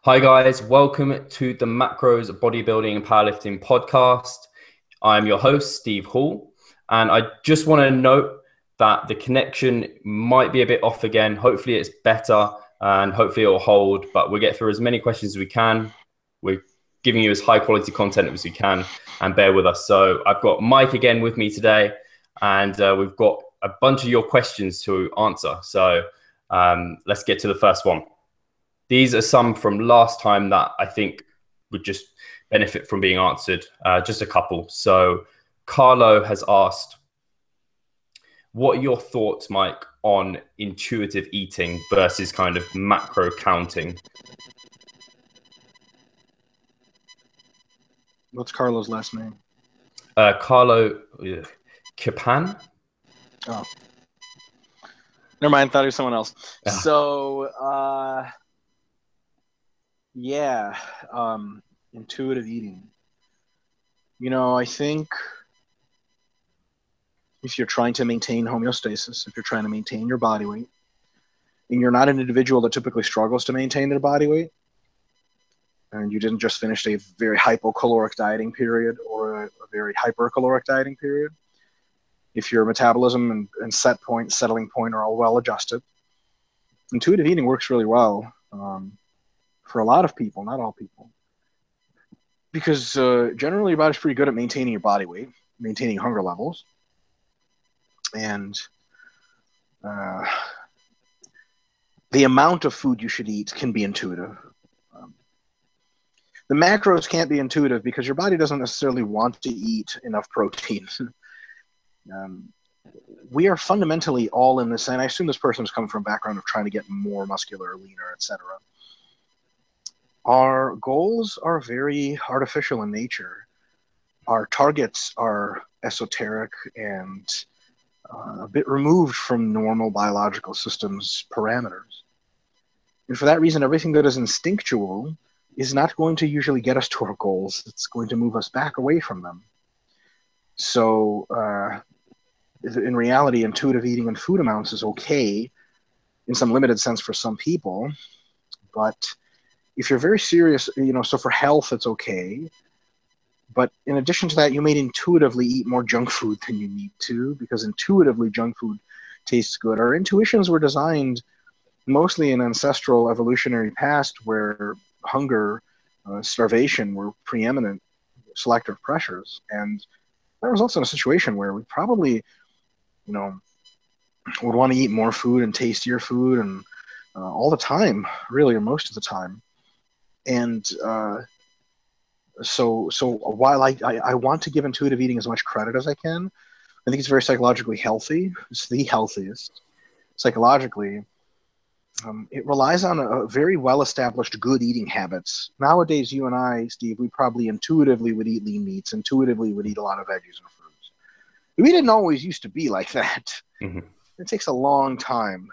Hi guys, welcome to the Macros Bodybuilding and Powerlifting podcast. I'm your host, Steve Hall, and I just want to note that the connection might be a bit off again. Hopefully it's better and hopefully it'll hold, but we'll get through as many questions as we can. We're giving you as high quality content as we can, and bear with us. So I've got Mike again with me today, and we've got a bunch of your questions to answer. So let's get to the first one. These are some from last time that I think would just benefit from being answered, just a couple. So Carlo has asked, what are your thoughts, Mike, on intuitive eating versus kind of macro counting? What's Carlo's last name? Carlo Capan? Oh. Never mind, thought he was someone else. Yeah. So, intuitive eating. You know, I think if you're trying to maintain homeostasis, if you're trying to maintain your body weight, and you're not an individual that typically struggles to maintain their body weight, and you didn't just finish a very hypocaloric dieting period or a very hypercaloric dieting period, if your metabolism and settling point are all well adjusted, intuitive eating works really well for a lot of people, not all people. Because generally your body's pretty good at maintaining your body weight, maintaining hunger levels, and the amount of food you should eat can be intuitive. The macros can't be intuitive because your body doesn't necessarily want to eat enough protein. We are fundamentally all in this, and I assume this person is coming from a background of trying to get more muscular, leaner, etc. Our goals are very artificial in nature. Our targets are esoteric and a bit removed from normal biological systems parameters. And for that reason, everything that is instinctual is not going to usually get us to our goals. It's going to move us back away from them. So in reality, intuitive eating and food amounts is okay in some limited sense for some people, but if you're very serious, so for health, it's okay. But in addition to that, you may intuitively eat more junk food than you need to, because intuitively junk food tastes good. Our intuitions were designed mostly in ancestral evolutionary past where hunger, starvation were preeminent selective pressures. And that results in a situation where we probably, would want to eat more food and tastier food and all the time, really, or most of the time. And so while I want to give intuitive eating as much credit as I can, I think it's very psychologically healthy. It's the healthiest. Psychologically, it relies on a very well-established good eating habits. Nowadays, you and I, Steve, we probably intuitively would eat lean meats, intuitively would eat a lot of veggies and fruits. We didn't always used to be like that. Mm-hmm. It takes a long time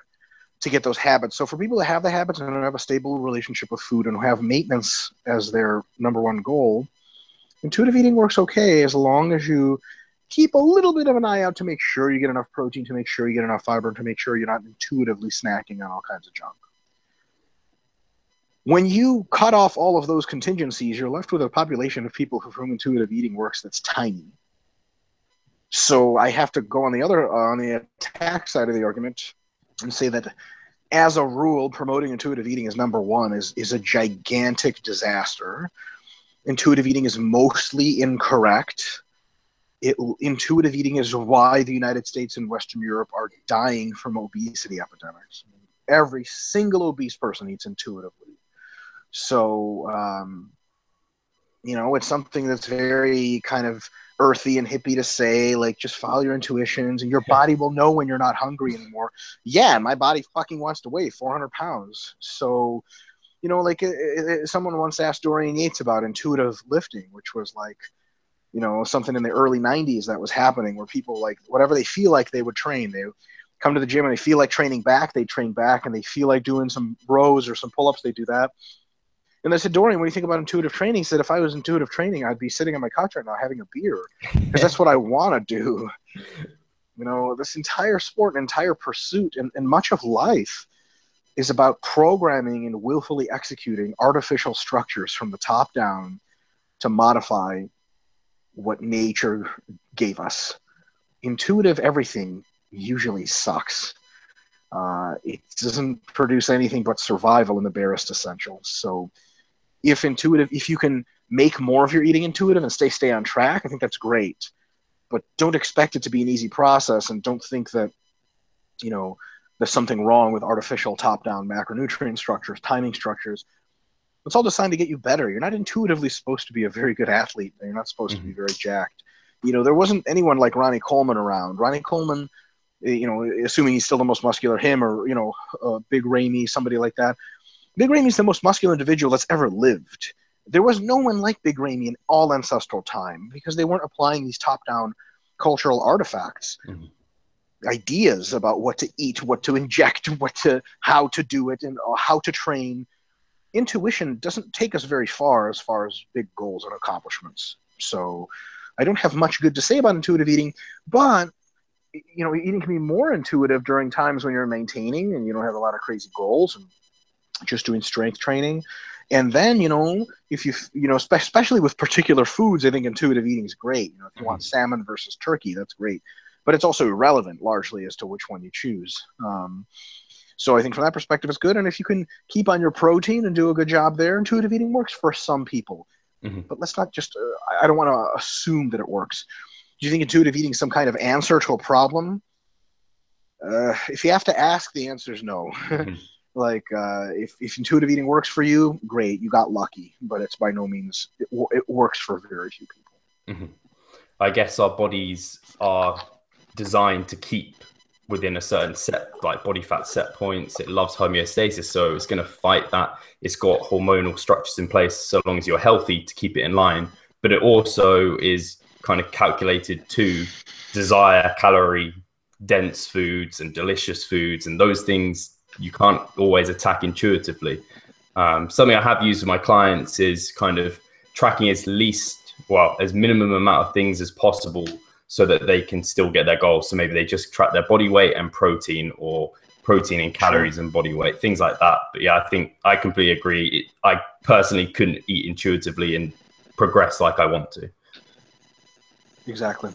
to get those habits. So for people that have the habits and have a stable relationship with food and who have maintenance as their number one goal, intuitive eating works okay as long as you keep a little bit of an eye out to make sure you get enough protein, to make sure you get enough fiber, to make sure you're not intuitively snacking on all kinds of junk. When you cut off all of those contingencies, you're left with a population of people for whom intuitive eating works that's tiny. So I have to go on the attack side of the argument and say that as a rule, promoting intuitive eating as number one is a gigantic disaster. Intuitive eating is mostly incorrect. Intuitive eating is why the United States and Western Europe are dying from obesity epidemics. Every single obese person eats intuitively. So, it's something that's very kind of earthy and hippie to say, like, just follow your intuitions and your body will know when you're not hungry anymore. Yeah, my body fucking wants to weigh 400 pounds. So, someone once asked Dorian Yates about intuitive lifting, which was like, something in the early 90s that was happening where people, like, whatever they feel like they would train. They come to the gym and they feel like training back, they train back, and they feel like doing some rows or some pull-ups, they do that. And I said, Dorian, what do you think about intuitive training? He said, if I was intuitive training, I'd be sitting on my couch right now having a beer because that's what I want to do. This entire sport, entire pursuit, and much of life is about programming and willfully executing artificial structures from the top down to modify what nature gave us. Intuitive everything usually sucks. It doesn't produce anything but survival in the barest essentials. So if you can make more of your eating intuitive and stay on track, I think that's great. But don't expect it to be an easy process, and don't think that, there's something wrong with artificial top-down macronutrient structures, timing structures. It's all designed to get you better. You're not intuitively supposed to be a very good athlete. You're not supposed to be very jacked. There wasn't anyone like Ronnie Coleman around. Ronnie Coleman, assuming he's still the most muscular, him or, Big Ramey, somebody like that. Big Ramey's the most muscular individual that's ever lived. There was no one like Big Ramey in all ancestral time, because they weren't applying these top-down cultural artifacts. Ideas about what to eat, what to inject, how to do it, and how to train. Intuition doesn't take us very far as big goals and accomplishments. So I don't have much good to say about intuitive eating, but eating can be more intuitive during times when you're maintaining and you don't have a lot of crazy goals and just doing strength training. And then, if especially with particular foods, I think intuitive eating is great. If you want salmon versus turkey, that's great. But it's also irrelevant largely as to which one you choose. So I think from that perspective, it's good. And if you can keep on your protein and do a good job there, intuitive eating works for some people. But let's not just, I don't want to assume that it works. Do you think intuitive eating is some kind of answer to a problem? If you have to ask, the answer is no. If intuitive eating works for you, great, you got lucky. But it's by no means, it works for very few people. I guess our bodies are designed to keep within a certain set, like body fat set points. It loves homeostasis, so it's going to fight that. It's got hormonal structures in place so long as you're healthy to keep it in line, but it also is kind of calculated to desire calorie dense foods and delicious foods, and those things you can't always attack intuitively. Something I have used with my clients is kind of tracking as minimum amount of things as possible so that they can still get their goals. So maybe they just track their body weight and protein, or protein and calories and body weight, things like that. But yeah, I think I completely agree. I personally couldn't eat intuitively and progress like I want to. Exactly.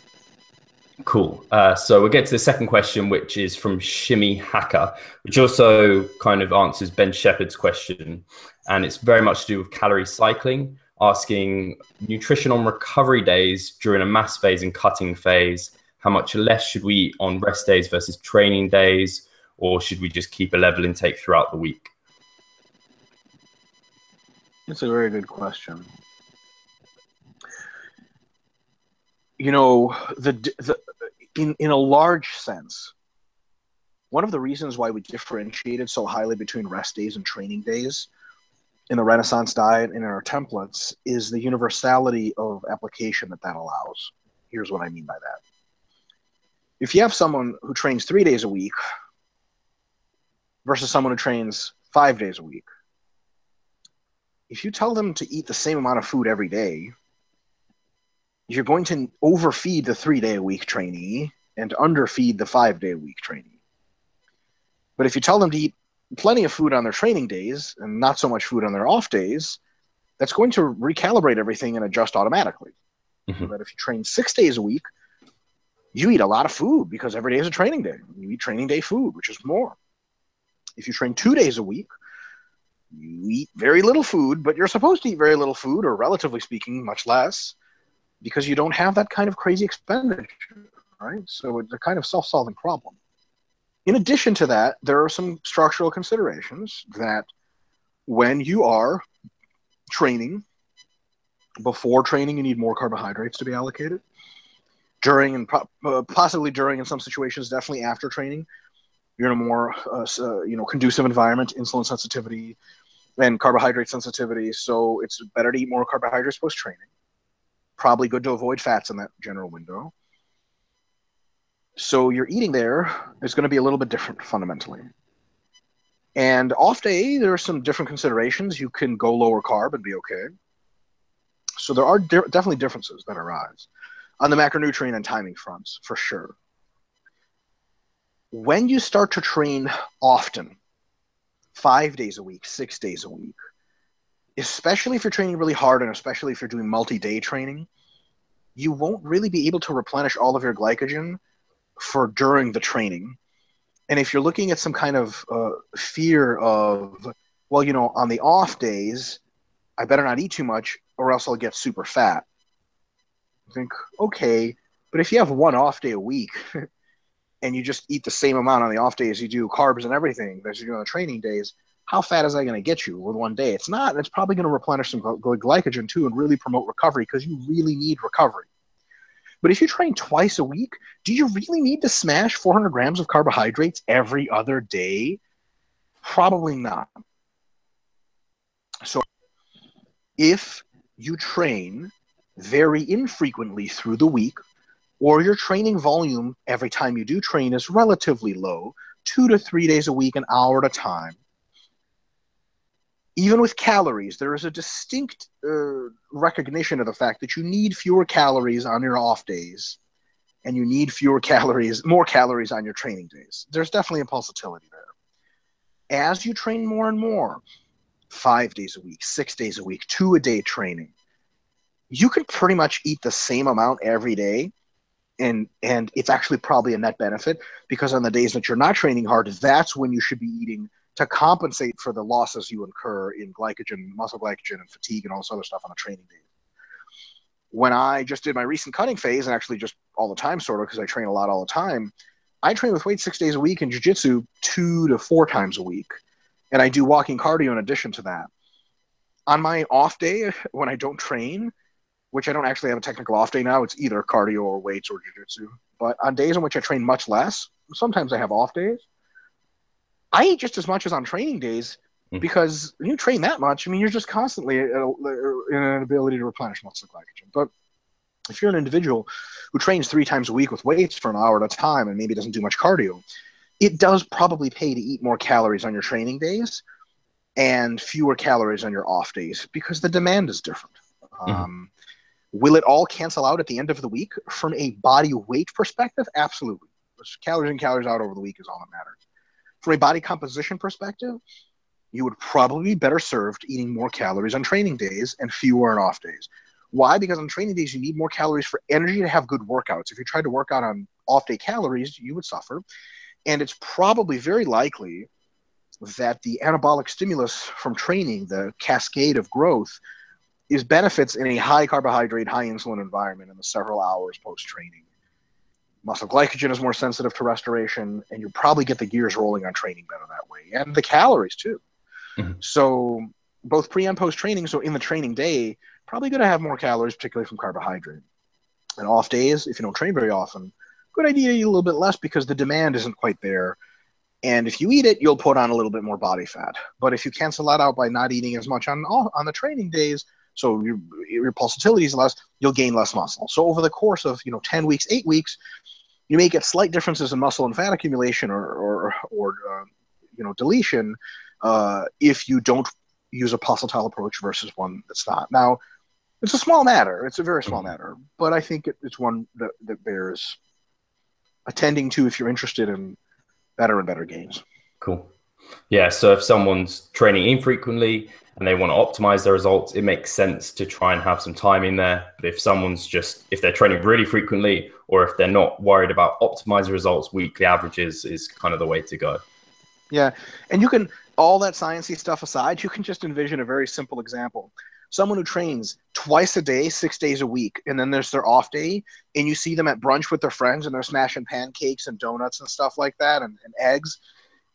Cool. So we'll get to the second question, which is from Shimmy Hacker, which also kind of answers Ben Shepherd's question. And it's very much to do with calorie cycling, asking nutrition on recovery days during a mass phase and cutting phase. How much less should we eat on rest days versus training days? Or should we just keep a level intake throughout the week? It's a very good question. In a large sense, one of the reasons why we differentiated so highly between rest days and training days in the Renaissance diet and in our templates is the universality of application that allows. Here's what I mean by that. If you have someone who trains 3 days a week versus someone who trains 5 days a week, if you tell them to eat the same amount of food every day, you're going to overfeed the 3-day-a-week trainee and underfeed the 5-day-a-week trainee. But if you tell them to eat plenty of food on their training days and not so much food on their off days, that's going to recalibrate everything and adjust automatically. So that if you train 6 days a week, you eat a lot of food because every day is a training day. You eat training day food, which is more. If you train 2 days a week, you eat very little food, but you're supposed to eat very little food, or relatively speaking, much less, because you don't have that kind of crazy expenditure, right? So it's a kind of self-solving problem. In addition to that, there are some structural considerations that when you are training, before training, you need more carbohydrates to be allocated. During and possibly during, in some situations, definitely after training, you're in a more conducive environment, insulin sensitivity and carbohydrate sensitivity. So it's better to eat more carbohydrates post-training. Probably good to avoid fats in that general window. So your eating there is going to be a little bit different fundamentally. And off day, there are some different considerations. You can go lower carb and be okay. So there are definitely differences that arise on the macronutrient and timing fronts, for sure. When you start to train often, 5 days a week, 6 days a week, especially if you're training really hard and especially if you're doing multi-day training, you won't really be able to replenish all of your glycogen for during the training. And if you're looking at some kind of fear of, well, you know, on the off days, I better not eat too much or else I'll get super fat. I think, okay, but if you have one off day a week and you just eat the same amount on the off day as you do carbs and everything that you do on the training days, how fat is that going to get you with one day? It's not. It's probably going to replenish some glycogen too and really promote recovery because you really need recovery. But if you train twice a week, do you really need to smash 400 grams of carbohydrates every other day? Probably not. So if you train very infrequently through the week, or your training volume every time you do train is relatively low, 2 to 3 days a week, an hour at a time, even with calories, there is a distinct recognition of the fact that you need fewer calories on your off days and you need more calories on your training days. There's definitely a pulsatility there. As you train more and more, 5 days a week, 6 days a week, 2-a-day training, you can pretty much eat the same amount every day. And it's actually probably a net benefit because on the days that you're not training hard, that's when you should be eating to compensate for the losses you incur in glycogen, muscle glycogen, and fatigue and all this other stuff on a training day. When I just did my recent cutting phase, and actually just all the time sort of because I train a lot all the time, I train with weights 6 days a week and jiu-jitsu 2 to 4 times a week. And I do walking cardio in addition to that. On my off day, when I don't train, which I don't actually have a technical off day now, it's either cardio or weights or jiu-jitsu. But on days on which I train much less, sometimes I have off days, I eat just as much as on training days because when you train that much, I mean, you're just constantly in an ability to replenish muscle glycogen. But if you're an individual who trains 3 times a week with weights for an hour at a time and maybe doesn't do much cardio, it does probably pay to eat more calories on your training days and fewer calories on your off days because the demand is different. Will it all cancel out at the end of the week? From a body weight perspective, absolutely. Calories in, calories out over the week is all that matters. From a body composition perspective, you would probably be better served eating more calories on training days and fewer on off days. Why? Because on training days, you need more calories for energy to have good workouts. If you tried to work out on off-day calories, you would suffer. And it's probably very likely that the anabolic stimulus from training, the cascade of growth, is benefits in a high carbohydrate, high insulin environment in the several hours post-training. Muscle glycogen is more sensitive to restoration, and you'll probably get the gears rolling on training better that way, and the calories too. So both pre and post-training, so in the training day, probably going to have more calories, particularly from carbohydrate. And off days, if you don't train very often, good idea to eat a little bit less because the demand isn't quite there. And if you eat it, you'll put on a little bit more body fat. But if you cancel that out by not eating as much on the training days, so your pulsatility is less, you'll gain less muscle. So over the course of 10 weeks, 8 weeks, you may get slight differences in muscle and fat accumulation or deletion if you don't use a pulsatile approach versus one that's not. Now, it's a small matter. It's a very small matter, but I think it's one that bears attending to if you're interested in better and better gains. Cool. Yeah. So if someone's training infrequently and they want to optimize their results, it makes sense to try and have some time in there. But if they're training really frequently, or if they're not worried about optimizing results, weekly averages is kind of the way to go. Yeah. And you can, all that sciencey stuff aside, you can just envision a very simple example. Someone who trains twice a day, 6 days a week, and then there's their off day, and you see them at brunch with their friends and they're smashing pancakes and donuts and stuff like that and eggs.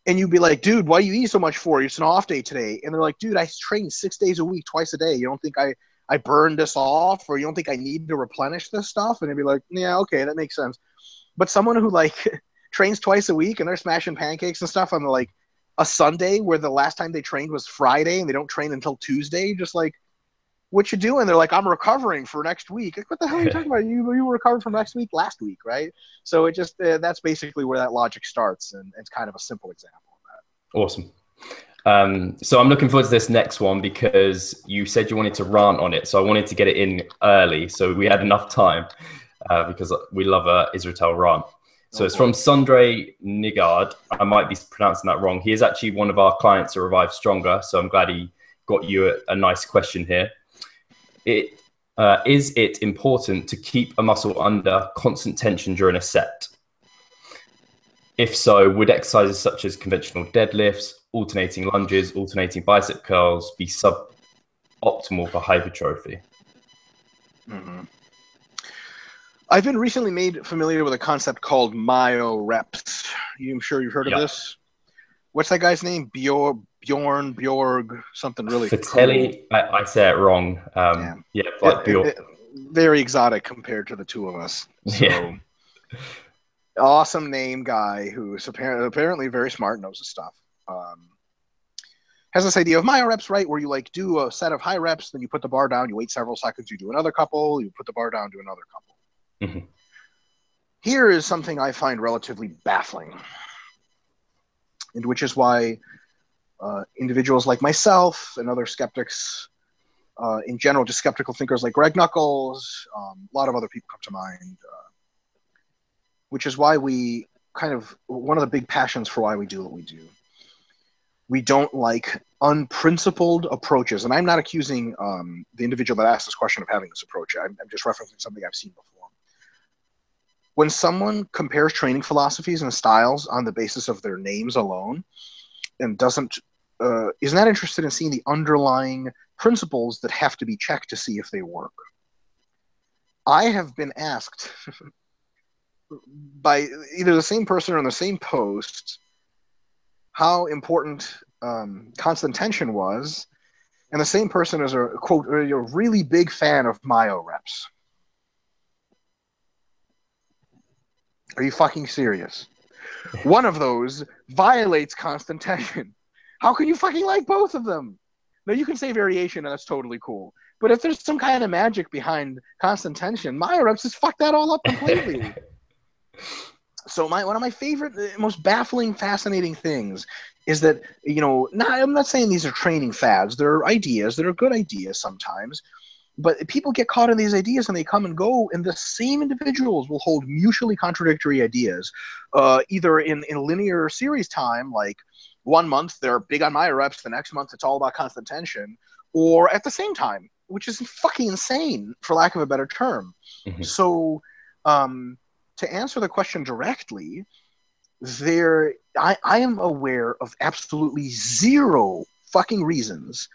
And you'd be like, dude, why do you eat so much for? It's an off day today. And they're like, dude, I train 6 days a week, twice a day. You don't think I burned this off, or you don't think I need to replenish this stuff? And they'd be like, yeah, okay, that makes sense. But someone who trains twice a week and they're smashing pancakes and stuff on a Sunday where the last time they trained was Friday and they don't train until Tuesday, just like, what you doing? They're like, I'm recovering for next week. Like, what the hell are you talking about? You recovered from next week last week, right? So it just that's basically where that logic starts, and it's kind of a simple example of that. Awesome. So I'm looking forward to this next one because you said you wanted to rant on it, so I wanted to get it in early so we had enough time because we love a Israetel rant. So it's from Sondre Nigard. I might be pronouncing that wrong. He is actually one of our clients at Revive Stronger. So I'm glad he got you a nice question here. Is it important to keep a muscle under constant tension during a set? If so, would exercises such as conventional deadlifts, alternating lunges, alternating bicep curls be suboptimal for hypertrophy? Mm-hmm. I've been recently made familiar with a concept called myo-reps. I'm sure you've heard of this. What's that guy's name? Bjorg, something really Fratelli, cool. I say it wrong. Very exotic compared to the two of us. So, awesome name guy who's apparently very smart, knows his stuff. Has this idea of myo-reps, right? Where you like do a set of high reps, then you put the bar down, you wait several seconds, you do another couple, you put the bar down, do another couple. Mm-hmm. Here is something I find relatively baffling, and which is why individuals like myself and other skeptics, in general, just skeptical thinkers like Greg Nuckols, a lot of other people come to mind, which is why we one of the big passions for why we do what we do. We don't like unprincipled approaches. And I'm not accusing the individual that asked this question of having this approach. I'm just referencing something I've seen before. When someone compares training philosophies and styles on the basis of their names alone and is not interested in seeing the underlying principles that have to be checked to see if they work. I have been asked by either the same person or in the same post how important constant tension was, and the same person is a quote, a really big fan of myo-reps. Are you fucking serious? One of those violates constant tension. How can you fucking like both of them? Now you can say variation, and that's totally cool. But if there's some kind of magic behind constant tension, myo-reps just fuck that all up completely. So one of my favorite, most baffling, fascinating things is that, I'm not saying these are training fads. They're ideas that are good ideas sometimes. But people get caught in these ideas and they come and go, and the same individuals will hold mutually contradictory ideas, either in linear series time, like 1 month they're big on myo-reps, the next month it's all about constant tension, or at the same time, which is fucking insane, for lack of a better term. Mm-hmm. So to answer the question directly, I am aware of absolutely zero fucking reasons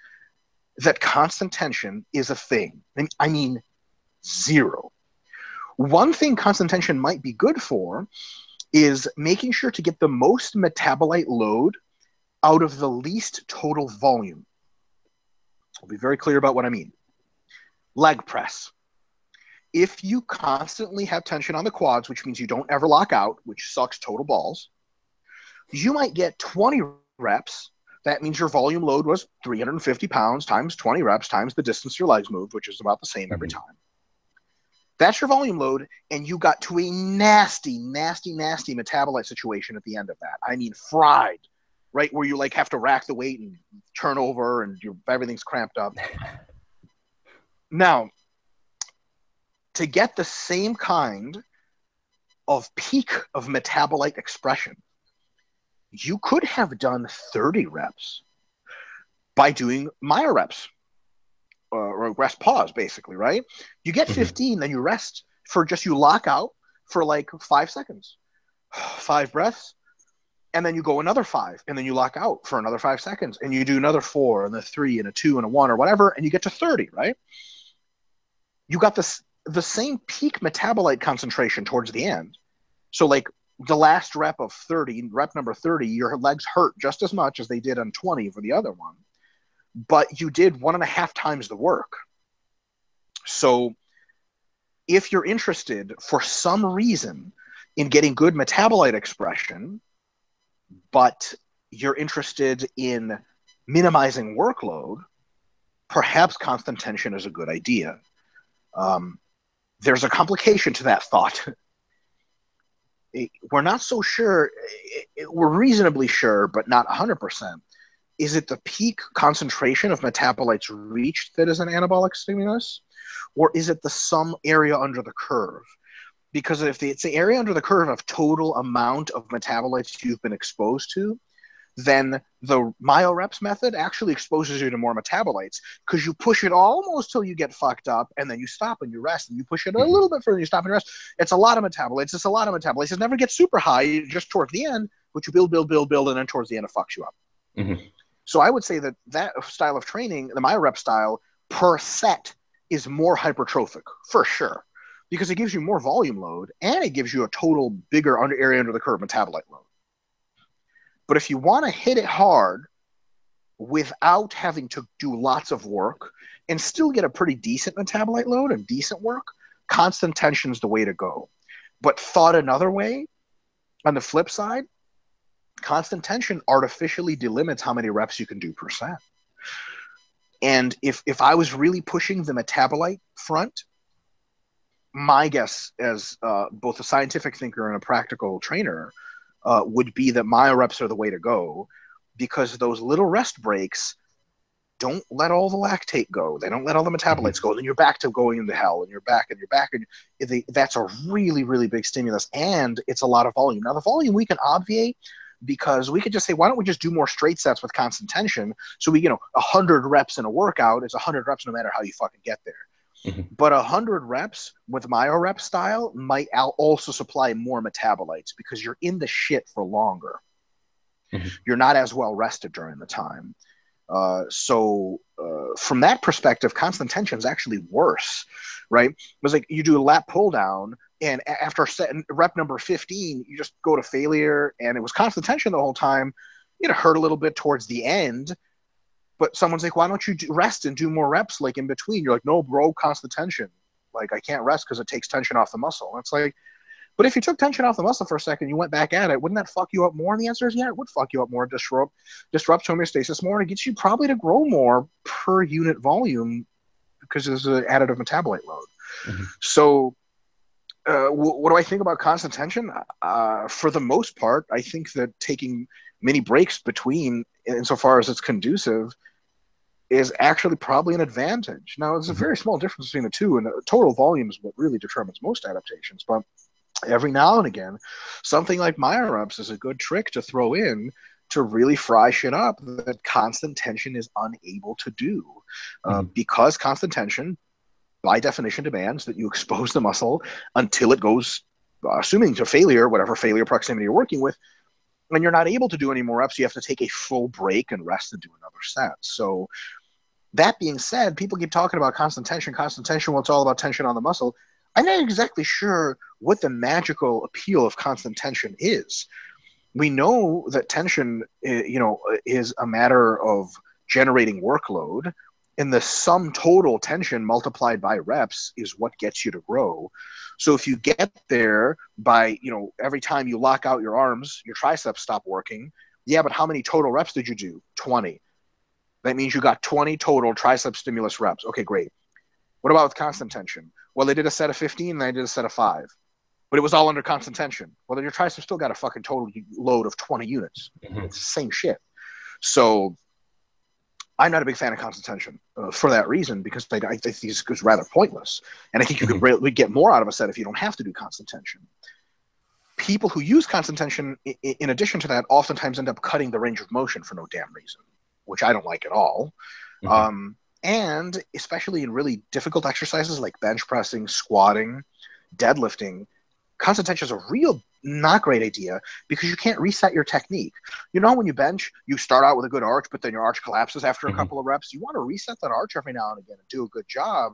that constant tension is a thing. I mean, zero. One thing constant tension might be good for is making sure to get the most metabolite load out of the least total volume. I'll be very clear about what I mean. Leg press. If you constantly have tension on the quads, which means you don't ever lock out, which sucks total balls, you might get 20 reps. That means your volume load was 350 pounds times 20 reps times the distance your legs moved, which is about the same every time. That's your volume load, and you got to a nasty, nasty, nasty metabolite situation at the end of that. I mean, fried, right? Where you like have to rack the weight and turn over and everything's cramped up. Now, to get the same kind of peak of metabolite expression, you could have done 30 reps by doing myo-reps, or rest pause, basically, right? You get 15, then you rest you lock out for like 5 seconds, 5 breaths, and then you go another 5, and then you lock out for another 5 seconds, and you do another 4, and a 3, and a 2, and a 1, or whatever, and you get to 30, right? You got the same peak metabolite concentration towards the end. So like the last rep of 30, rep number 30, your legs hurt just as much as they did on 20 for the other one, but you did 1.5 times the work. So if you're interested for some reason in getting good metabolite expression, but you're interested in minimizing workload, perhaps constant tension is a good idea. There's a complication to that thought. We're not so sure. We're reasonably sure, but not 100%. Is it the peak concentration of metabolites reached that is an anabolic stimulus? Or is it the some area under the curve? Because if it's the area under the curve of total amount of metabolites you've been exposed to, then the myo-reps method actually exposes you to more metabolites, because you push it almost till you get fucked up, and then you stop and you rest, and you push it a little bit further, and you stop and you rest. It's a lot of metabolites. It's a lot of metabolites. It never gets super high just towards the end, but you build, and then towards the end it fucks you up. So I would say that style of training, the myo-rep style, per set is more hypertrophic, for sure, because it gives you more volume load, and it gives you a total bigger area under the curve metabolite load. But if you want to hit it hard without having to do lots of work and still get a pretty decent metabolite load and decent work, constant tension is the way to go. But thought another way, on the flip side, constant tension artificially delimits how many reps you can do per set. And if I was really pushing the metabolite front, my guess as both a scientific thinker and a practical trainer would be that myo-reps are the way to go, because those little rest breaks don't let all the lactate go. They don't let all the metabolites go. And then you're back to going into hell, and you're back. And that's a really, really big stimulus, and it's a lot of volume. Now, the volume we can obviate, because we could just say, why don't we just do more straight sets with constant tension? So 100 reps in a workout is 100 reps no matter how you fucking get there. But 100 reps with myo-rep style might also supply more metabolites, because you're in the shit for longer. You're not as well rested during the time. So from that perspective, constant tension is actually worse, right? It was like you do a lat pull down, and after rep number 15, you just go to failure, and it was constant tension the whole time. It hurt a little bit towards the end, but someone's like, why don't you rest and do more reps like in between? You're like, no, bro, constant tension. Like, I can't rest because it takes tension off the muscle. And it's like, but if you took tension off the muscle for a second, you went back at it, wouldn't that fuck you up more? And the answer is, yeah, it would fuck you up more, disrupt homeostasis more, and it gets you probably to grow more per unit volume because there's an additive metabolite load. So what do I think about constant tension? For the most part, I think that taking many breaks between, insofar as it's conducive, is actually probably an advantage. Now, there's a very small difference between the two, and the total volume is what really determines most adaptations. But every now and again, something like myo-reps is a good trick to throw in to really fry shit up that constant tension is unable to do. Because constant tension, by definition, demands that you expose the muscle until it goes, assuming to failure, whatever failure proximity you're working with. When you're not able to do any more reps, you have to take a full break and rest and do another set. So that being said, people keep talking about constant tension. Well, it's all about tension on the muscle. I'm not exactly sure what the magical appeal of constant tension is. We know that tension, is a matter of generating workload, and the sum total tension multiplied by reps is what gets you to grow. So if you get there by, every time you lock out your arms, your triceps stop working. Yeah, but how many total reps did you do? 20. That means you got 20 total tricep stimulus reps. Okay, great. What about with constant tension? Well, they did a set of 15 and they did a set of 5. But it was all under constant tension. Well, then your tricep still got a fucking total load of 20 units. It's the same shit. So I'm not a big fan of constant tension for that reason, because I think it's rather pointless. And I think you could really get more out of a set if you don't have to do constant tension. People who use constant tension, in addition to that, oftentimes end up cutting the range of motion for no damn reason, which I don't like at all. And especially in really difficult exercises like bench pressing, squatting, deadlifting, constant tension is a real not great idea, because you can't reset your technique. When you bench, you start out with a good arch, but then your arch collapses after a couple of reps. You want to reset that arch every now and again and do a good job.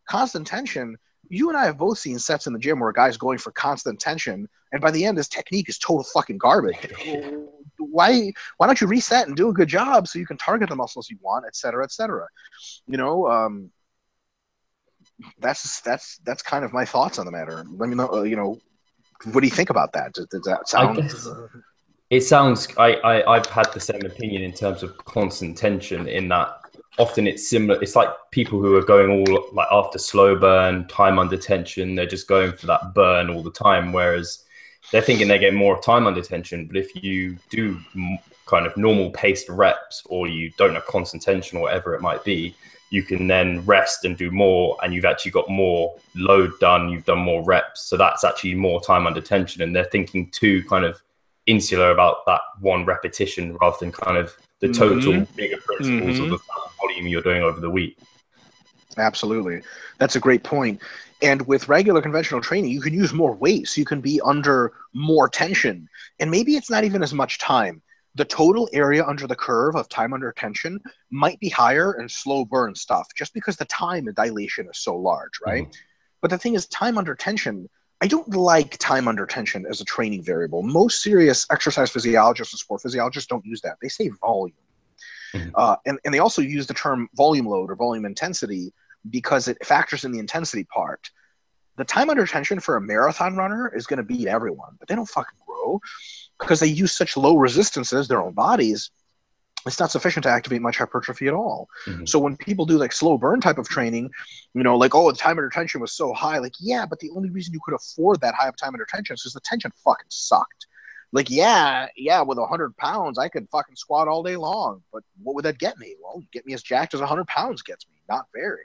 Constant tension, you and I have both seen sets in the gym where a guy's going for constant tension, and by the end, his technique is total fucking garbage. Why don't you reset and do a good job so you can target the muscles you want, et cetera, et cetera? That's kind of my thoughts on the matter. Let me know, what do you think about that? Does that sound? I guess it sounds. I've had the same opinion in terms of constant tension, in that often it's similar. It's like people who are going all like after slow burn, time under tension. They're just going for that burn all the time, whereas they're thinking they get more time under tension. But if you do kind of normal paced reps, or you don't have constant tension or whatever it might be, you can then rest and do more, and you've actually got more load done, you've done more reps. So that's actually more time under tension. And they're thinking too kind of insular about that one repetition rather than kind of the total bigger principles of the volume you're doing over the week. Absolutely. That's a great point. And with regular conventional training, you can use more weight, so you can be under more tension. And maybe it's not even as much time. The total area under the curve of time under tension might be higher in slow burn stuff, just because the time of dilation is so large, right? But the thing is, time under tension, I don't like time under tension as a training variable. Most serious exercise physiologists and sport physiologists don't use that. They say volume. And they also use the term volume load or volume intensity because it factors in the intensity part. The time under tension for a marathon runner is going to beat everyone, but they don't fucking grow because they use such low resistances, their own bodies. It's not sufficient to activate much hypertrophy at all. So when people do like slow burn type of training, you know, like, oh, the time under tension was so high. Like, yeah, but the only reason you could afford that high of time under tension is because the tension fucking sucked. Like, yeah, with 100 pounds, I could fucking squat all day long. But what would that get me? Well, get me as jacked as 100 pounds gets me. Not very.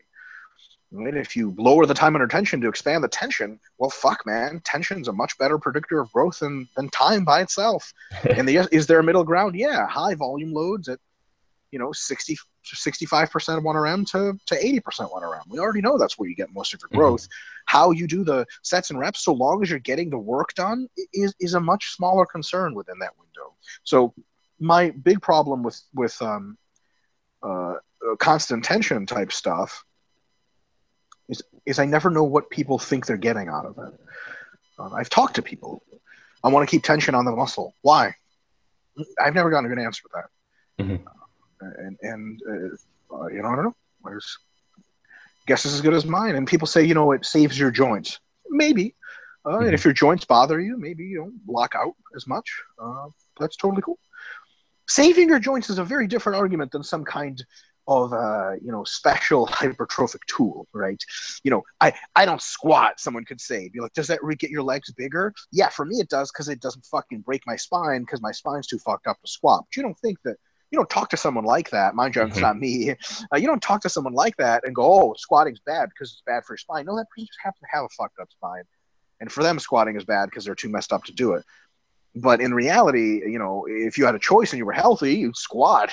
And if you lower the time under tension to expand the tension, well, fuck, man. Tension's a much better predictor of growth than time by itself. And is there a middle ground? Yeah, high volume loads at, you know, 65% of 1RM to 80% 1RM. We already know that's where you get most of your growth. How you do the sets and reps, so long as you're getting the work done, is a much smaller concern within that window. So my big problem with constant tension type stuff is I never know what people think they're getting out of it. I've talked to people. I want to keep tension on the muscle. Why? I've never gotten a good answer with that. You know, I don't know. Guess is as good as mine. And people say, you know, it saves your joints. Maybe. And if your joints bother you, maybe you don't block out as much. That's totally cool. Saving your joints is a very different argument than some kind of you know, special hypertrophic tool, right? You know, I don't squat, someone could say. Be like, does that get your legs bigger? Yeah, for me it does, because it doesn't fucking break my spine, because my spine's too fucked up to squat. But you don't talk to someone like that. Mind you, it's not me. You don't talk to someone like that and go, oh, squatting's bad because it's bad for your spine. No, that person just happens to have a fucked up spine. And for them, squatting is bad because they're too messed up to do it. But in reality, you know, if you had a choice and you were healthy, you'd squat.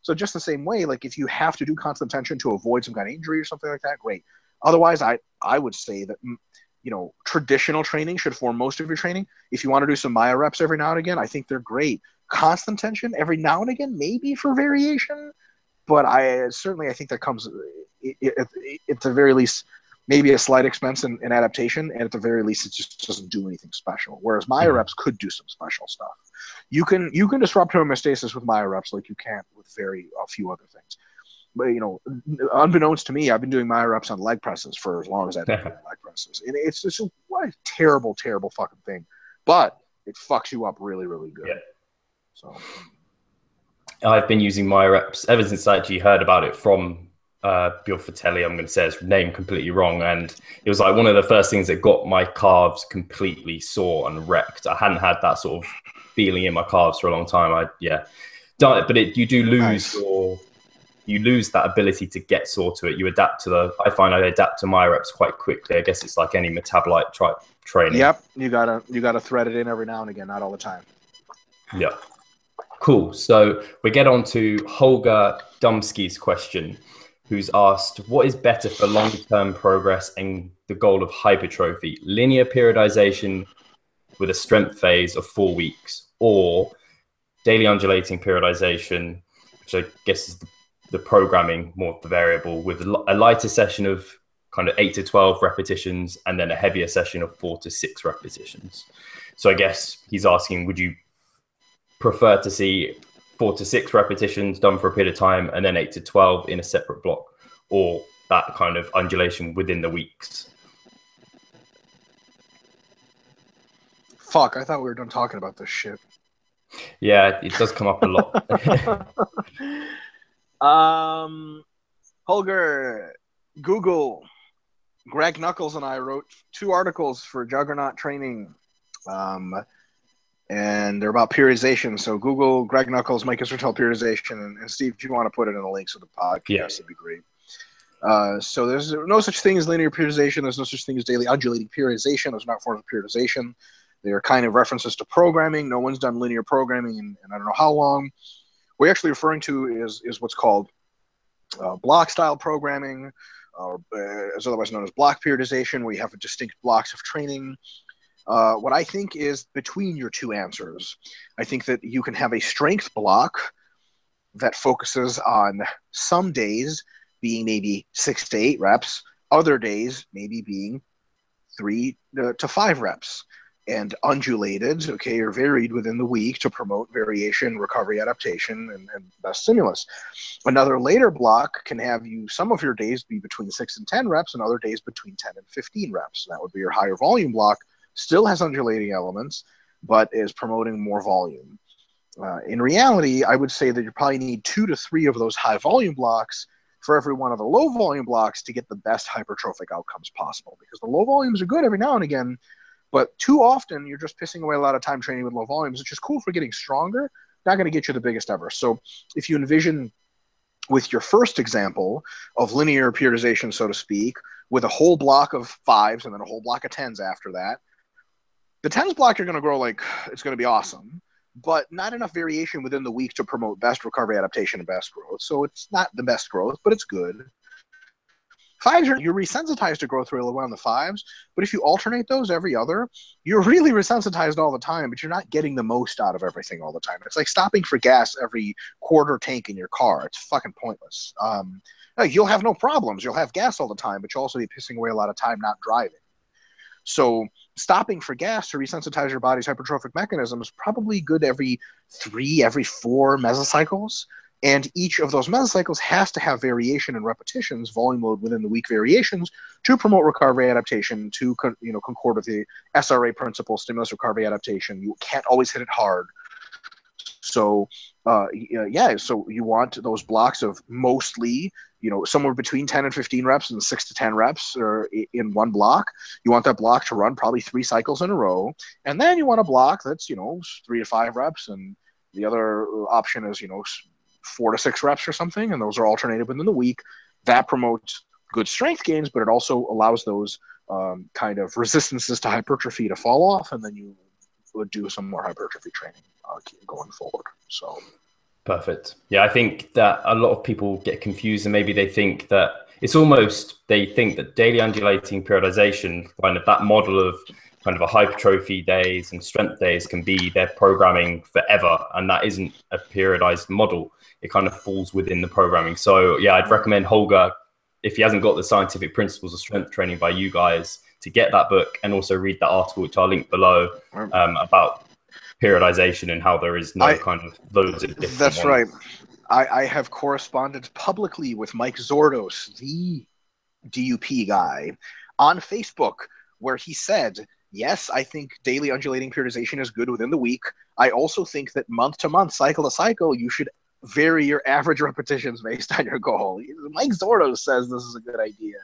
So just the same way, like if you have to do constant tension to avoid some kind of injury or something like that, great. Otherwise, I would say that, you know, traditional training should form most of your training. If you want to do some myo-reps every now and again, I think they're great. Constant tension every now and again, maybe for variation, but I think that comes at the very least, maybe a slight expense in adaptation, and at the very least, it just doesn't do anything special. Whereas myo-reps could do some special stuff. You can disrupt homeostasis with myo-reps like you can with a few other things. But, you know, unbeknownst to me, I've been doing myo-reps on leg presses for as long as I've been doing leg presses. And it's just what a terrible, terrible fucking thing. But it fucks you up really, really good. Yeah. So I've been using myo-reps ever since I actually heard about it from Bill Fratelli. I'm going to say his name completely wrong. And it was like one of the first things that got my calves completely sore and wrecked. I hadn't had that sort of feeling in my calves for a long time. Done it, but you do lose you lose that ability to get sore to it. You adapt to I find I adapt to myo-reps quite quickly. I guess it's like any metabolite training. Yep. You gotta thread it in every now and again, not all the time. Yeah. Cool. So we get on to Holger Dumsky's question, who's asked, what is better for long-term progress and the goal of hypertrophy? Linear periodization with a strength phase of 4 weeks, or daily undulating periodization, which I guess is the programming, more the variable, with a lighter session of kind of 8 to 12 repetitions and then a heavier session of 4 to 6 repetitions. So I guess he's asking, would you prefer to see 4 to 6 repetitions done for a period of time and then 8 to 12 in a separate block, or that kind of undulation within the weeks? Fuck, I thought we were done talking about this shit. Yeah, it does come up a lot. Holger, Google, Greg Knuckles and I wrote 2 articles for Juggernaut Training. and they're about periodization. So Google Greg Nuckols, Mike Israetel periodization, and Steve, if you want to put it in the links of the podcast, Yeah. it'd be great. So there's no such thing as linear periodization. There's no such thing as daily undulating periodization. Those are not forms of periodization. They are kind of references to programming. No one's done linear programming in I don't know how long. What we're actually referring to is what's called block style programming, or as otherwise known as block periodization, where you have distinct blocks of training. What I think is between your two answers, I think that you can have a strength block that focuses on some days being maybe 6 to 8 reps, other days maybe being 3 to 5 reps, and undulated, okay, or varied within the week to promote variation, recovery, adaptation, and best stimulus. Another later block can have you, some of your days be between 6 and 10 reps, and other days between 10 and 15 reps. That would be your higher volume block. Still has undulating elements, but is promoting more volume. In reality, I would say that you probably need 2 to 3 of those high volume blocks for every one of the low volume blocks to get the best hypertrophic outcomes possible. Because the low volumes are good every now and again, but too often you're just pissing away a lot of time training with low volumes, which is cool for getting stronger, not going to get you the biggest ever. So if you envision with your first example of linear periodization, so to speak, with a whole block of 5s and then a whole block of 10s after that, the 10s block you're going to grow like it's going to be awesome, but not enough variation within the week to promote best recovery, adaptation, and best growth. So it's not the best growth, but it's good. 5s, you're resensitized to growth really well on the 5s, but if you alternate those every other, you're really resensitized all the time, but you're not getting the most out of everything all the time. It's like stopping for gas every quarter tank in your car. It's fucking pointless. You'll have no problems. You'll have gas all the time, but you'll also be pissing away a lot of time not driving. So stopping for gas to resensitize your body's hypertrophic mechanism is probably good every 3, every 4 mesocycles. And each of those mesocycles has to have variation and repetitions, volume load within the week variations, to promote recovery adaptation, to concord with the SRA principle, stimulus recovery adaptation. You can't always hit it hard. So so you want those blocks of mostly, somewhere between 10 and 15 reps and 6 to 10 reps or in one block. You want that block to run probably 3 cycles in a row. And then you want a block that's, 3 to 5 reps. And the other option is, 4 to 6 reps or something. And those are alternated within the week. That promotes good strength gains, but it also allows those kind of resistances to hypertrophy to fall off. And then you would do some more hypertrophy training going forward. So perfect. Yeah, I think that a lot of people get confused, and maybe they think that they think that daily undulating periodization, kind of that model of kind of a hypertrophy days and strength days, can be their programming forever, and that isn't a periodized model. It kind of falls within the programming. So yeah, I'd recommend Holger, if he hasn't got the scientific principles of strength training by you guys, to get that book and also read that article, which I'll link below, about periodization and how there is kind of loads of different That's ones. right. I have corresponded publicly with Mike Zordos, the DUP guy, on Facebook, where he said, yes, I think daily undulating periodization is good within the week. I also think that month to month, cycle to cycle, you should vary your average repetitions based on your goal. Mike Zordos says this is a good idea.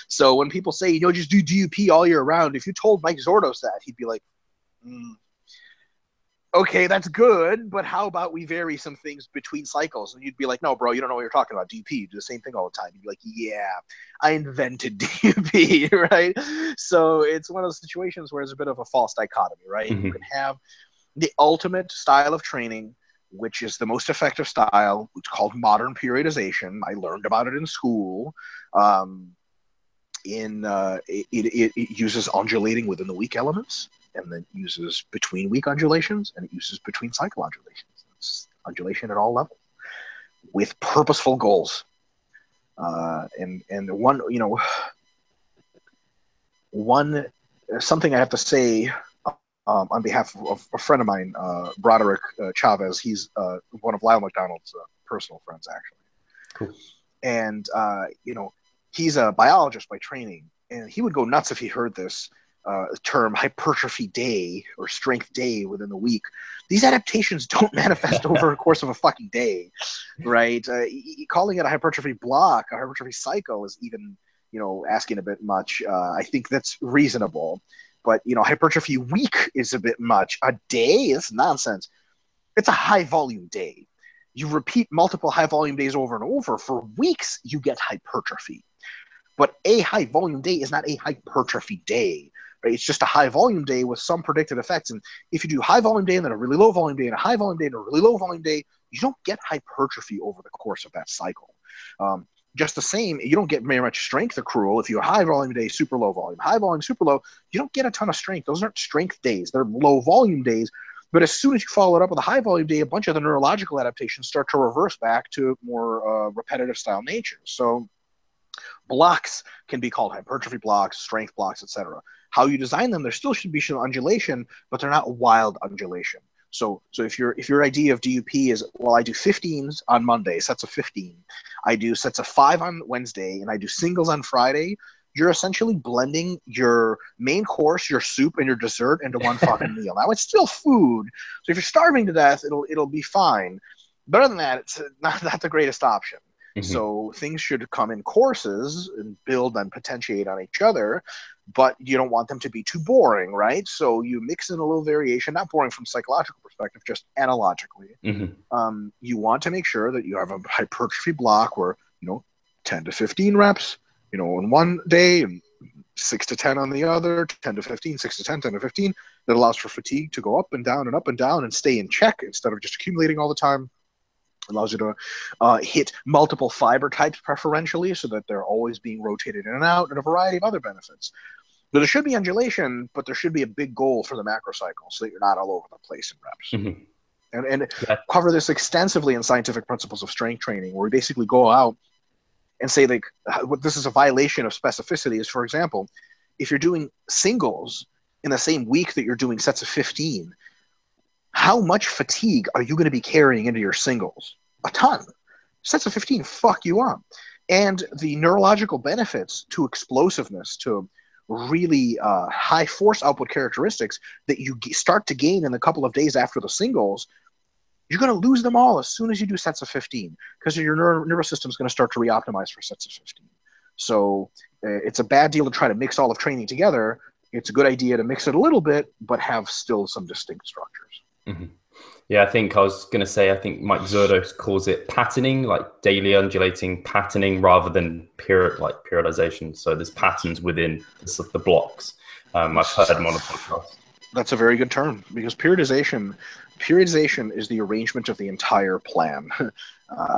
So when people say, just do DUP all year round, if you told Mike Zordos that, he'd be like, okay, that's good, but how about we vary some things between cycles? And you'd be like, no, bro, you don't know what you're talking about. DUP, you do the same thing all the time. You'd be like, yeah, I invented DUP, right? So it's one of those situations where there's a bit of a false dichotomy, right? Mm-hmm. You can have the ultimate style of training, which is the most effective style. It's called modern periodization. I learned about it in school. It uses undulating within the week elements, and then uses between week undulations, and it uses between cycle undulations. It's undulation at all levels with purposeful goals. And something I have to say on behalf of a friend of mine, Broderick Chavez. He's one of Lyle McDonald's personal friends, actually. Cool. And he's a biologist by training, and he would go nuts if he heard this term hypertrophy day or strength day within the week. These adaptations don't manifest over a course of a fucking day, right? Calling it a hypertrophy block, a hypertrophy cycle, is even asking a bit much. I think that's reasonable. But, you know, hypertrophy week is a bit much. A day is nonsense. It's a high volume day. You repeat multiple high volume days over and over for weeks, you get hypertrophy. But a high volume day is not a hypertrophy day, right? It's just a high volume day with some predicted effects. And if you do high volume day and then a really low volume day and a high volume day and a really low volume day, you don't get hypertrophy over the course of that cycle. Just the same, you don't get very much strength accrual if you have high volume day, super low volume, high volume, super low. You don't get a ton of strength. Those aren't strength days. They're low volume days. But as soon as you follow it up with a high volume day, a bunch of the neurological adaptations start to reverse back to more repetitive style nature. So blocks can be called hypertrophy blocks, strength blocks, etc. How you design them, there still should be some undulation, but they're not wild undulation. So if your idea of DUP is, well, I do 15s on Monday, sets of 15. I do sets of 5 on Wednesday, and I do singles on Friday, you're essentially blending your main course, your soup, and your dessert into one fucking meal. Now, it's still food, so if you're starving to death, it'll be fine. But other than that, it's not the greatest option. Mm-hmm. So things should come in courses and build and potentiate on each other, but you don't want them to be too boring, right? So you mix in a little variation, not boring from psychological perspective, just analogically. Mm-hmm. You want to make sure that you have a hypertrophy block where, 10 to 15 reps, in one day, and 6 to 10 on the other, 10 to 15, 6 to 10, 10 to 15. That allows for fatigue to go up and down and up and down and stay in check instead of just accumulating all the time. Allows you to hit multiple fiber types preferentially so that they're always being rotated in and out, and a variety of other benefits. So there should be undulation, but there should be a big goal for the macro cycle so that you're not all over the place in reps. Mm-hmm. And cover this extensively in Scientific Principles of Strength Training, where we basically go out and say, like, what this is a violation of specificity is, for example, if you're doing singles in the same week that you're doing sets of 15, how much fatigue are you going to be carrying into your singles? A ton. Sets of 15 fuck you up. And the neurological benefits to explosiveness, to really high force output characteristics that you start to gain in a couple of days after the singles, you're going to lose them all as soon as you do sets of 15, because your nervous system is going to start to reoptimize for sets of 15. So it's a bad deal to try to mix all of training together. It's a good idea to mix it a little bit, but have still some distinct structures. Mm-hmm. Yeah, I think I was going to say, I think Mike Israetel calls it patterning, like daily undulating patterning, rather than periodization. So there's patterns within the blocks. I've heard them on a podcast. That's a very good term, because periodization is the arrangement of the entire plan.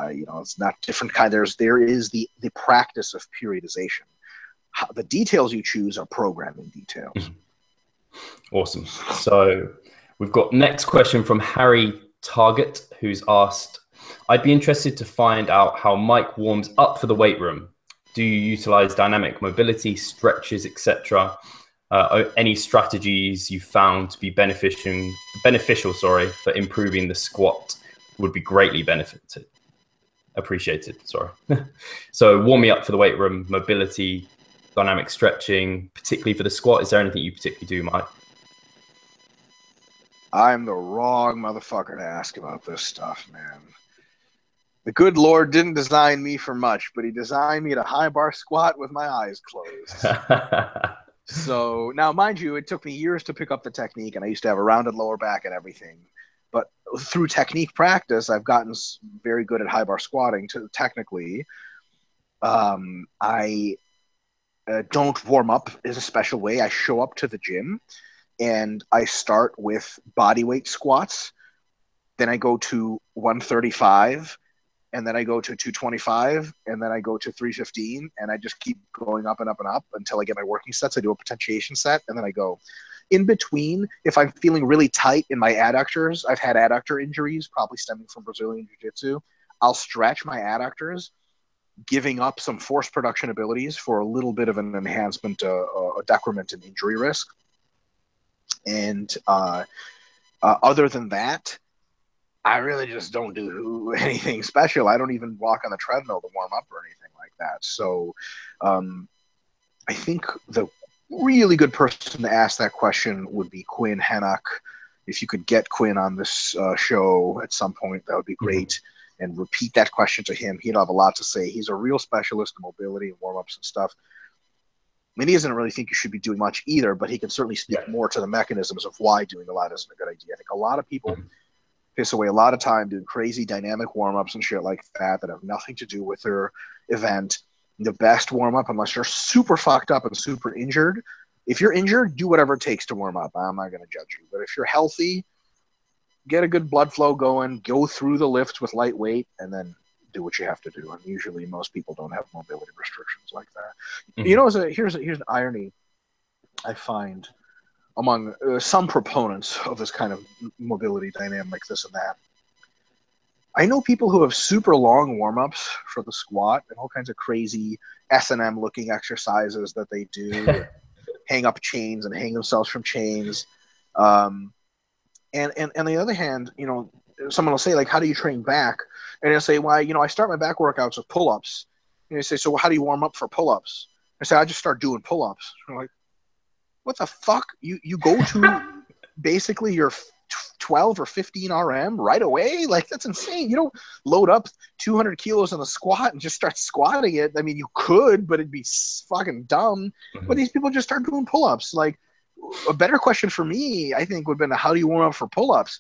It's not different kind. There is the practice of periodization. The details you choose are programming details. Mm-hmm. Awesome. So we've got next question from Harry Target, who's asked, I'd be interested to find out how Mike warms up for the weight room. Do you utilize dynamic mobility, stretches, etc.? Any strategies you found to be beneficial for improving the squat would be greatly appreciated. So warm me up for the weight room, mobility, dynamic stretching, particularly for the squat. Is there anything you particularly do, Mike? I'm the wrong motherfucker to ask about this stuff, man. The good Lord didn't design me for much, but he designed me to high bar squat with my eyes closed. So now, mind you, it took me years to pick up the technique, and I used to have a rounded lower back and everything. But through technique practice, I've gotten very good at high bar squatting technically. I don't warm up in a special way. I show up to the gym, and I start with body weight squats. Then I go to 135, and then I go to 225, and then I go to 315, and I just keep going up and up and up until I get my working sets. I do a potentiation set, and then I go. In between, if I'm feeling really tight in my adductors, I've had adductor injuries, probably stemming from Brazilian Jiu-Jitsu, I'll stretch my adductors, giving up some force production abilities for a little bit of an enhancement, a decrement in injury risk. And other than that, I really just don't do anything special. I don't even walk on the treadmill to warm up or anything like that. So I think the really good person to ask that question would be Quinn Hennock. If you could get Quinn on this show at some point, that would be great. Mm-hmm. And repeat that question to him. He'd have a lot to say. He's a real specialist in mobility and warm-ups and stuff. mean, he doesn't really think you should be doing much either, but he can certainly speak more to the mechanisms of why doing a lot isn't a good idea. I think a lot of people piss away a lot of time doing crazy dynamic warm-ups and shit like that have nothing to do with their event. The best warm-up, unless you're super fucked up and super injured, if you're injured, do whatever it takes to warm up. I'm not going to judge you. But if you're healthy, get a good blood flow going, go through the lifts with light weight, and then do what you have to do. And usually most people don't have mobility restrictions like that. You know, here's an irony I find among some proponents of this kind of mobility dynamic, this and that. I know people who have super long warm-ups for the squat and all kinds of crazy S&M looking exercises that they do, hang up chains and hang themselves from chains. And on the other hand, you know, someone will say, like, how do you train back? And they'll say, well, you know, I start my back workouts with pull-ups. And they say, so how do you warm up for pull-ups? I say, I just start doing pull-ups. I'm like, what the fuck? You go to basically your 12 or 15 RM right away? Like, that's insane. You don't load up 200 kilos on the squat and just start squatting it. I mean, you could, but it'd be fucking dumb. But these people just start doing pull-ups. Like, a better question for me, I think, would have been, how do you warm up for pull-ups?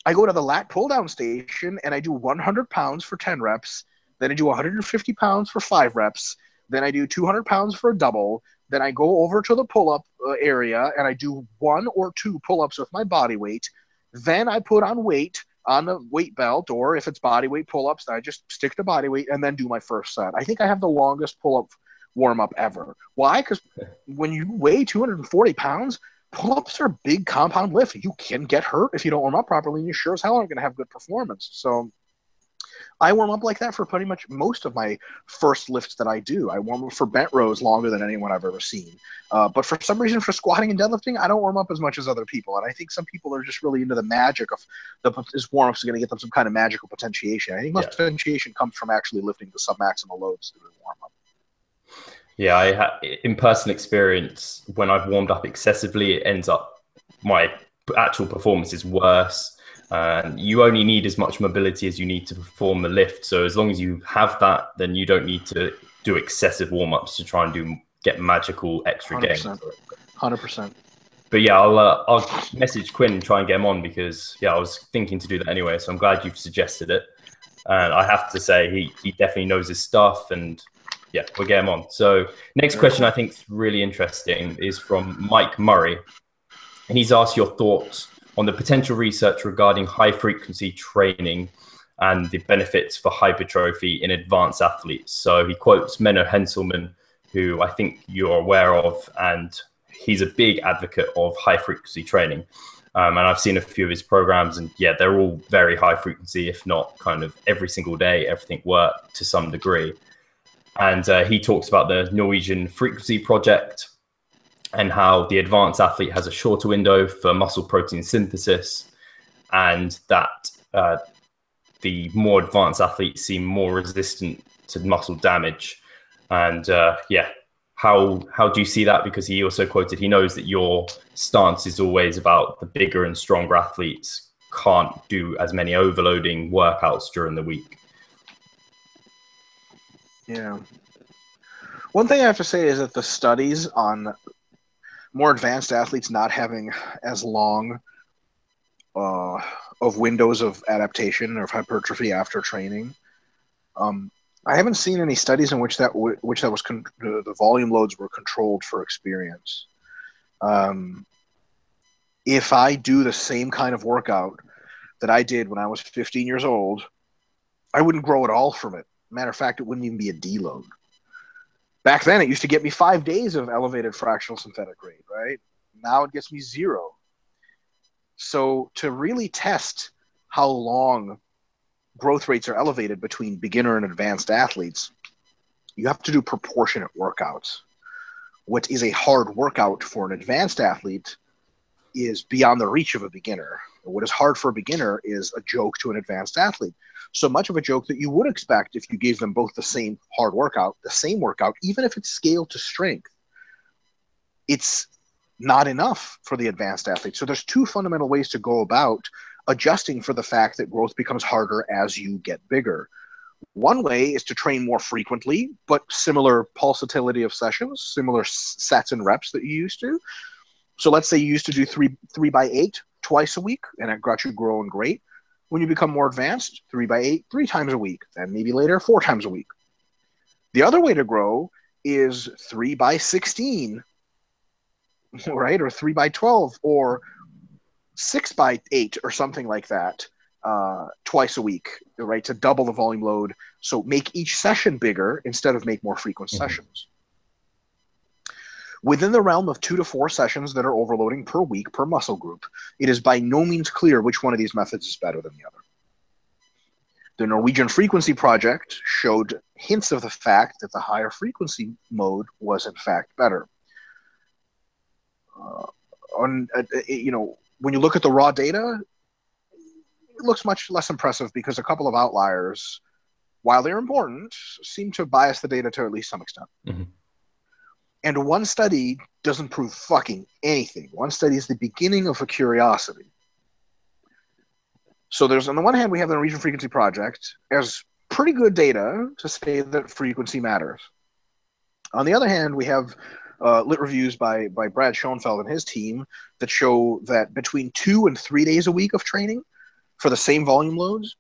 I go to the lat pull-down station and I do 100 pounds for 10 reps. Then I do 150 pounds for 5 reps. Then I do 200 pounds for a double. Then I go over to the pull-up area and I do 1 or 2 pull-ups with my body weight. Then I put on weight on the weight belt, or if it's body weight pull-ups, then I just stick to body weight and then do my first set. I think I have the longest pull-up warm-up ever. Why? Because when you weigh 240 pounds, pull-ups are a big compound lift. You can get hurt if you don't warm up properly, and you sure as hell aren't going to have good performance. So I warm up like that for pretty much most of my first lifts that I do. I warm up for bent rows longer than anyone I've ever seen. But for some reason, for squatting and deadlifting, I don't warm up as much as other people. And I think some people are just really into the magic of this warm-ups are going to get them some kind of magical potentiation. I think most potentiation comes from actually lifting the submaximal loads through the warm-up. Yeah, in personal experience, when I've warmed up excessively, it ends up my actual performance is worse. You only need as much mobility as you need to perform the lift. So as long as you have that, then you don't need to do excessive warm-ups to try and get magical extra gains. 100%. But yeah, I'll message Quinn and try and get him on, because I was thinking to do that anyway. So I'm glad you've suggested it. And I have to say, he definitely knows his stuff, and yeah, we'll get him on. So next question I think is really interesting is from Mike Murray. And he's asked your thoughts on the potential research regarding high frequency training and the benefits for hypertrophy in advanced athletes. So he quotes Menno Henselman, who I think you're aware of, and he's a big advocate of high frequency training. And I've seen a few of his programs, and yeah, they're all very high frequency, if not kind of every single day, everything work to some degree. And he talks about the Norwegian Frequency Project and how the advanced athlete has a shorter window for muscle protein synthesis, and that the more advanced athletes seem more resistant to muscle damage. And how do you see that? Because he also quoted, he knows that your stance is always about the bigger and stronger athletes can't do as many overloading workouts during the week. Yeah. One thing I have to say is that the studies on more advanced athletes not having as long of windows of adaptation or of hypertrophy after training, I haven't seen any studies in which that was the volume loads were controlled for experience. If I do the same kind of workout that I did when I was 15 years old, I wouldn't grow at all from it. Matter of fact, it wouldn't even be a deload. Back then, it used to get me 5 days of elevated fractional synthetic rate, right? Now it gets me 0. So to really test how long growth rates are elevated between beginner and advanced athletes, you have to do proportionate workouts. What is a hard workout for an advanced athlete is beyond the reach of a beginner. What is hard for a beginner is a joke to an advanced athlete. So much of a joke that you would expect if you gave them both the same hard workout, the same workout, even if it's scaled to strength, it's not enough for the advanced athlete. So there's 2 fundamental ways to go about adjusting for the fact that growth becomes harder as you get bigger. One way is to train more frequently, but similar pulsatility of sessions, similar sets and reps that you used to. So let's say you used to do 3x8 twice a week, and it got you growing great. When you become more advanced, 3x8 3 times a week, then maybe later 4 times a week. The other way to grow is 3x16, right? Or 3x12, or 6x8, or something like that, twice a week, right? To double the volume load. So make each session bigger instead of make more frequent sessions. Within the realm of 2 to 4 sessions that are overloading per week per muscle group, it is by no means clear which one of these methods is better than the other. The Norwegian Frequency Project showed hints of the fact that the higher frequency mode was in fact better. When you look at the raw data, it looks much less impressive because a couple of outliers, while they're important, seem to bias the data to at least some extent. And one study doesn't prove fucking anything. One study is the beginning of a curiosity. So there's, on the one hand, we have the Norwegian Frequency Project as pretty good data to say that frequency matters. On the other hand, we have lit reviews by Brad Schoenfeld and his team that show that between 2 and 3 days a week of training for the same volume loads,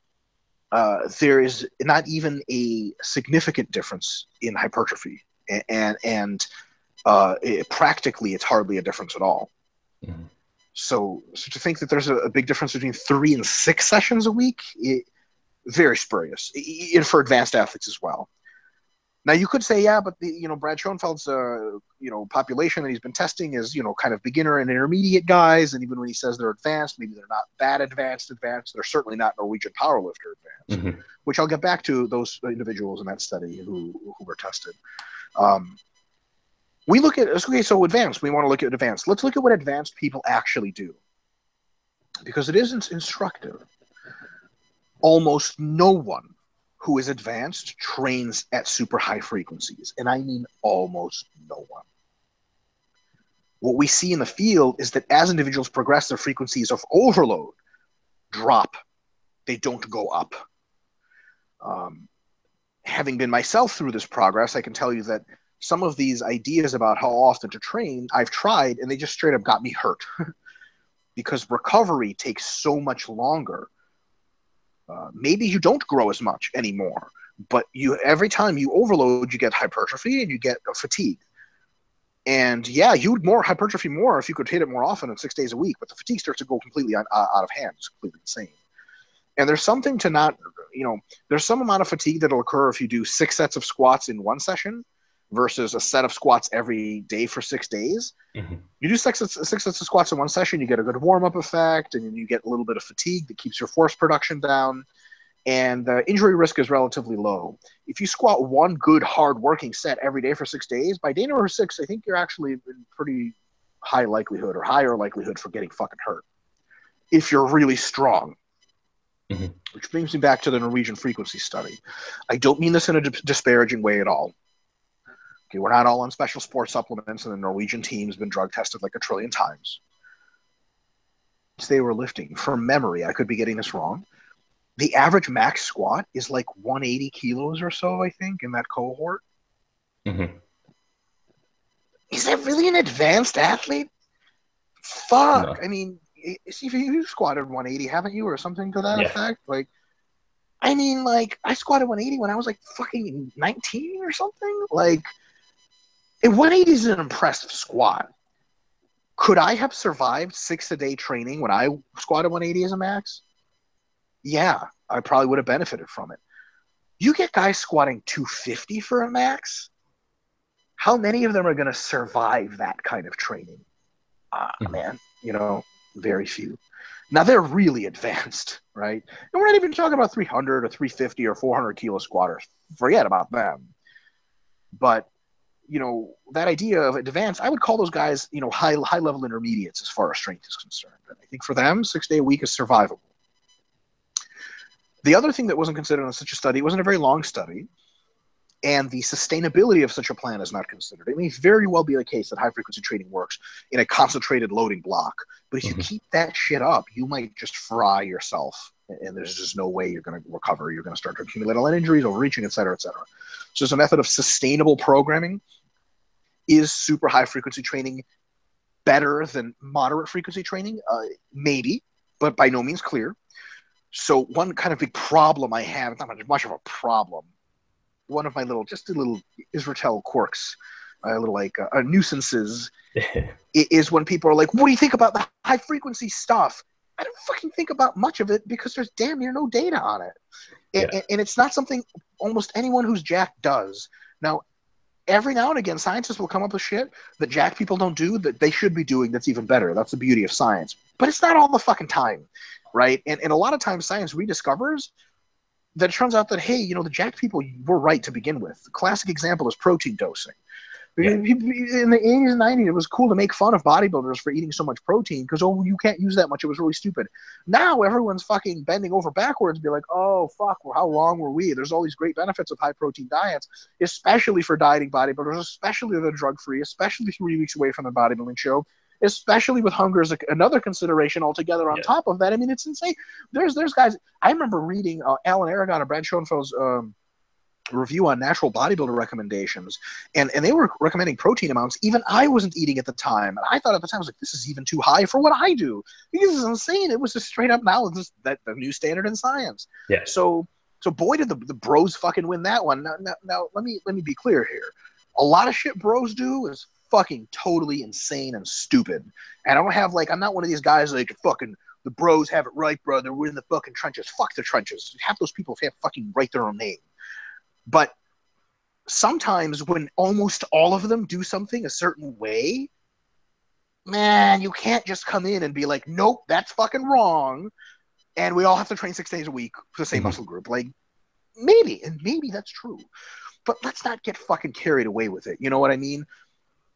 there is not even a significant difference in hypertrophy. And practically, it's hardly a difference at all. So to think that there's a big difference between 3 and 6 sessions a week, very spurious, for advanced athletes as well. Now you could say, yeah, but Brad Schoenfeld's population that he's been testing is kind of beginner and intermediate guys, and even when he says they're advanced, maybe they're not that advanced. They're certainly not Norwegian powerlifter advanced, which I'll get back to those individuals in that study who were tested. We look at, okay, so advanced, we want to look at advanced. Let's look at what advanced people actually do, because it isn't instructive. Almost no one who is advanced trains at super high frequencies, and I mean almost no one. What we see in the field is that as individuals progress, their frequencies of overload drop. They don't go up. Having been myself through this progress, I can tell you that some of these ideas about how often to train, I've tried, and they just straight up got me hurt because recovery takes so much longer. Maybe you don't grow as much anymore, but every time you overload, you get hypertrophy and you get fatigue. And yeah, you'd more hypertrophy more if you could hit it more often and 6 days a week, but the fatigue starts to go completely out of hand. It's completely insane. And there's something to there's some amount of fatigue that'll occur if you do 6 sets of squats in one session versus a set of squats every day for 6 days. You do 6 sets of squats in one session, you get a good warm-up effect, and you get a little bit of fatigue that keeps your force production down, and the injury risk is relatively low. If you squat one good, hard-working set every day for 6 days, by day number 6, I think you're actually in pretty higher likelihood for getting fucking hurt if you're really strong. Which brings me back to the Norwegian Frequency study. I don't mean this in a disparaging way at all. Okay, we're not all on special sports supplements, and the Norwegian team's been drug tested like 1 trillion times. They were lifting, from memory, I could be getting this wrong, the average max squat is like 180 kilos or so, I think, in that cohort. Is that really an advanced athlete? Fuck. No. I mean, you squatted 180, haven't you, or something to that effect? I squatted 180 when I was like fucking 19 or something. And 180 is an impressive squat. Could I have survived 6 a day training when I squatted 180 as a max? Yeah, I probably would have benefited from it. You get guys squatting 250 for a max. How many of them are going to survive that kind of training? Man, very few. Now they're really advanced, right? And we're not even talking about 300 or 350 or 400 kilo squatters. Forget about them. But that idea of advanced, I would call those guys, high level intermediates as far as strength is concerned. And I think for them, 6 day a week is survivable. The other thing that wasn't considered in such a study, it wasn't a very long study, and the sustainability of such a plan is not considered. It may very well be the case that high frequency training works in a concentrated loading block, but if you keep that shit up, you might just fry yourself, and there's just no way you're going to recover. You're going to start to accumulate a lot of injuries, overreaching, et cetera, et cetera. So as a method of sustainable programming, is super high frequency training better than moderate frequency training? Maybe, but by no means clear. So one kind of big problem I have, it's not much of a problem, one of my little Israetel quirks, nuisances, is when people are like, what do you think about the high frequency stuff? I don't fucking think about much of it because there's damn near no data on it. And it's not something almost anyone who's jacked does. Now, every now and again, scientists will come up with shit that jacked people don't do that they should be doing that's even better. That's the beauty of science. But it's not all the fucking time, right? And a lot of times science rediscovers that it turns out that, hey, the jacked people were right to begin with. The classic example is protein dosing. Yeah. In the 80s and 90s, it was cool to make fun of bodybuilders for eating so much protein because, oh, you can't use that much. It was really stupid. Now everyone's fucking bending over backwards and be like, oh, fuck, well, how wrong were we? There's all these great benefits of high-protein diets, especially for dieting bodybuilders, especially if they're drug-free, especially 3 weeks away from the bodybuilding show, especially with hunger as another consideration altogether on top of that. I mean, it's insane. There's guys – I remember reading Alan Aragon and Brad Schoenfeld's review on natural bodybuilder recommendations, and they were recommending protein amounts even I wasn't eating at the time, and I thought at the time, I was like, this is even too high for what I do. This is insane. It was just straight up now that the new standard in science. So boy did the bros fucking win that one. Now let me be clear here. A lot of shit bros do is fucking totally insane and stupid, and I don't have I'm not one of these guys like fucking the bros have it right, brother, we're in the fucking trenches. Fuck the trenches. Half those people have fucking write their own name. But sometimes when almost all of them do something a certain way, man, you can't just come in and be like, nope, that's fucking wrong, and we all have to train 6 days a week for the same muscle group. Maybe that's true. But let's not get fucking carried away with it. You know what I mean?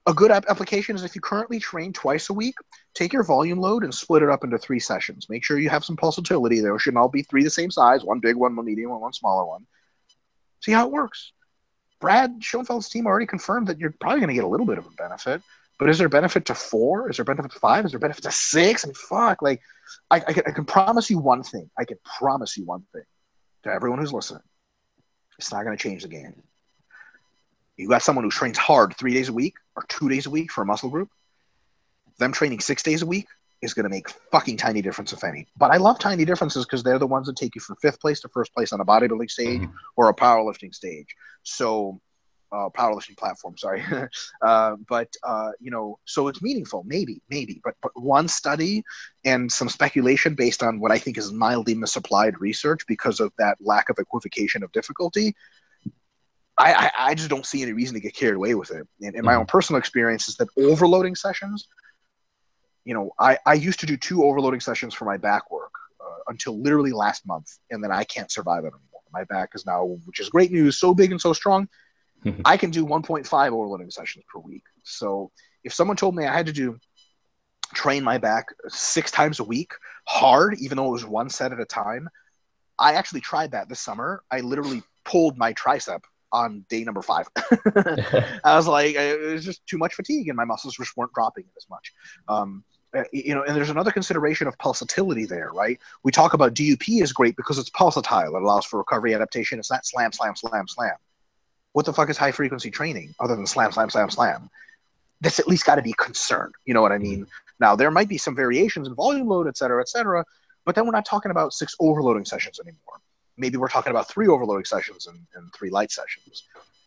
A good application is if you currently train twice a week, take your volume load and split it up into 3 sessions. Make sure you have some pulsatility. There shouldn't all be 3 the same size, one big one, one medium one, one smaller one. See how it works. Brad Schoenfeld's team already confirmed that you're probably going to get a little bit of a benefit, but is there benefit to 4? Is there benefit to 5? Is there benefit to 6? I mean, fuck. I can promise you one thing. I can promise you one thing to everyone who's listening. It's not going to change the game. You got someone who trains hard 3 days a week or 2 days a week for a muscle group. Them training 6 days a week is going to make fucking tiny difference, if any. But I love tiny differences because they're the ones that take you from 5th place to 1st place on a bodybuilding stage or a powerlifting stage. So, powerlifting platform, sorry. So it's meaningful, maybe. But one study and some speculation based on what I think is mildly misapplied research because of that lack of equivocation of difficulty, I just don't see any reason to get carried away with it. And my own personal experience is that overloading sessions, I used to do 2 overloading sessions for my back work until literally last month, and then I can't survive it anymore. My back is now, which is great news, so big and so strong, I can do 1.5 overloading sessions per week. So if someone told me I had to train my back 6 times a week hard, even though it was 1 set at a time, I actually tried that this summer. I literally pulled my tricep on day number 5. I was like, it was just too much fatigue and my muscles just weren't dropping as much. And there's another consideration of pulsatility there, right? We talk about DUP is great because it's pulsatile. It allows for recovery adaptation. It's not slam, slam, slam, slam. What the fuck is high frequency training other than slam, slam, slam, slam? That's at least got to be concerned. You know what I mean? Now, there might be some variations in volume load, et cetera, but then we're not talking about 6 overloading sessions anymore. Maybe we're talking about 3 overloading sessions and 3 light sessions.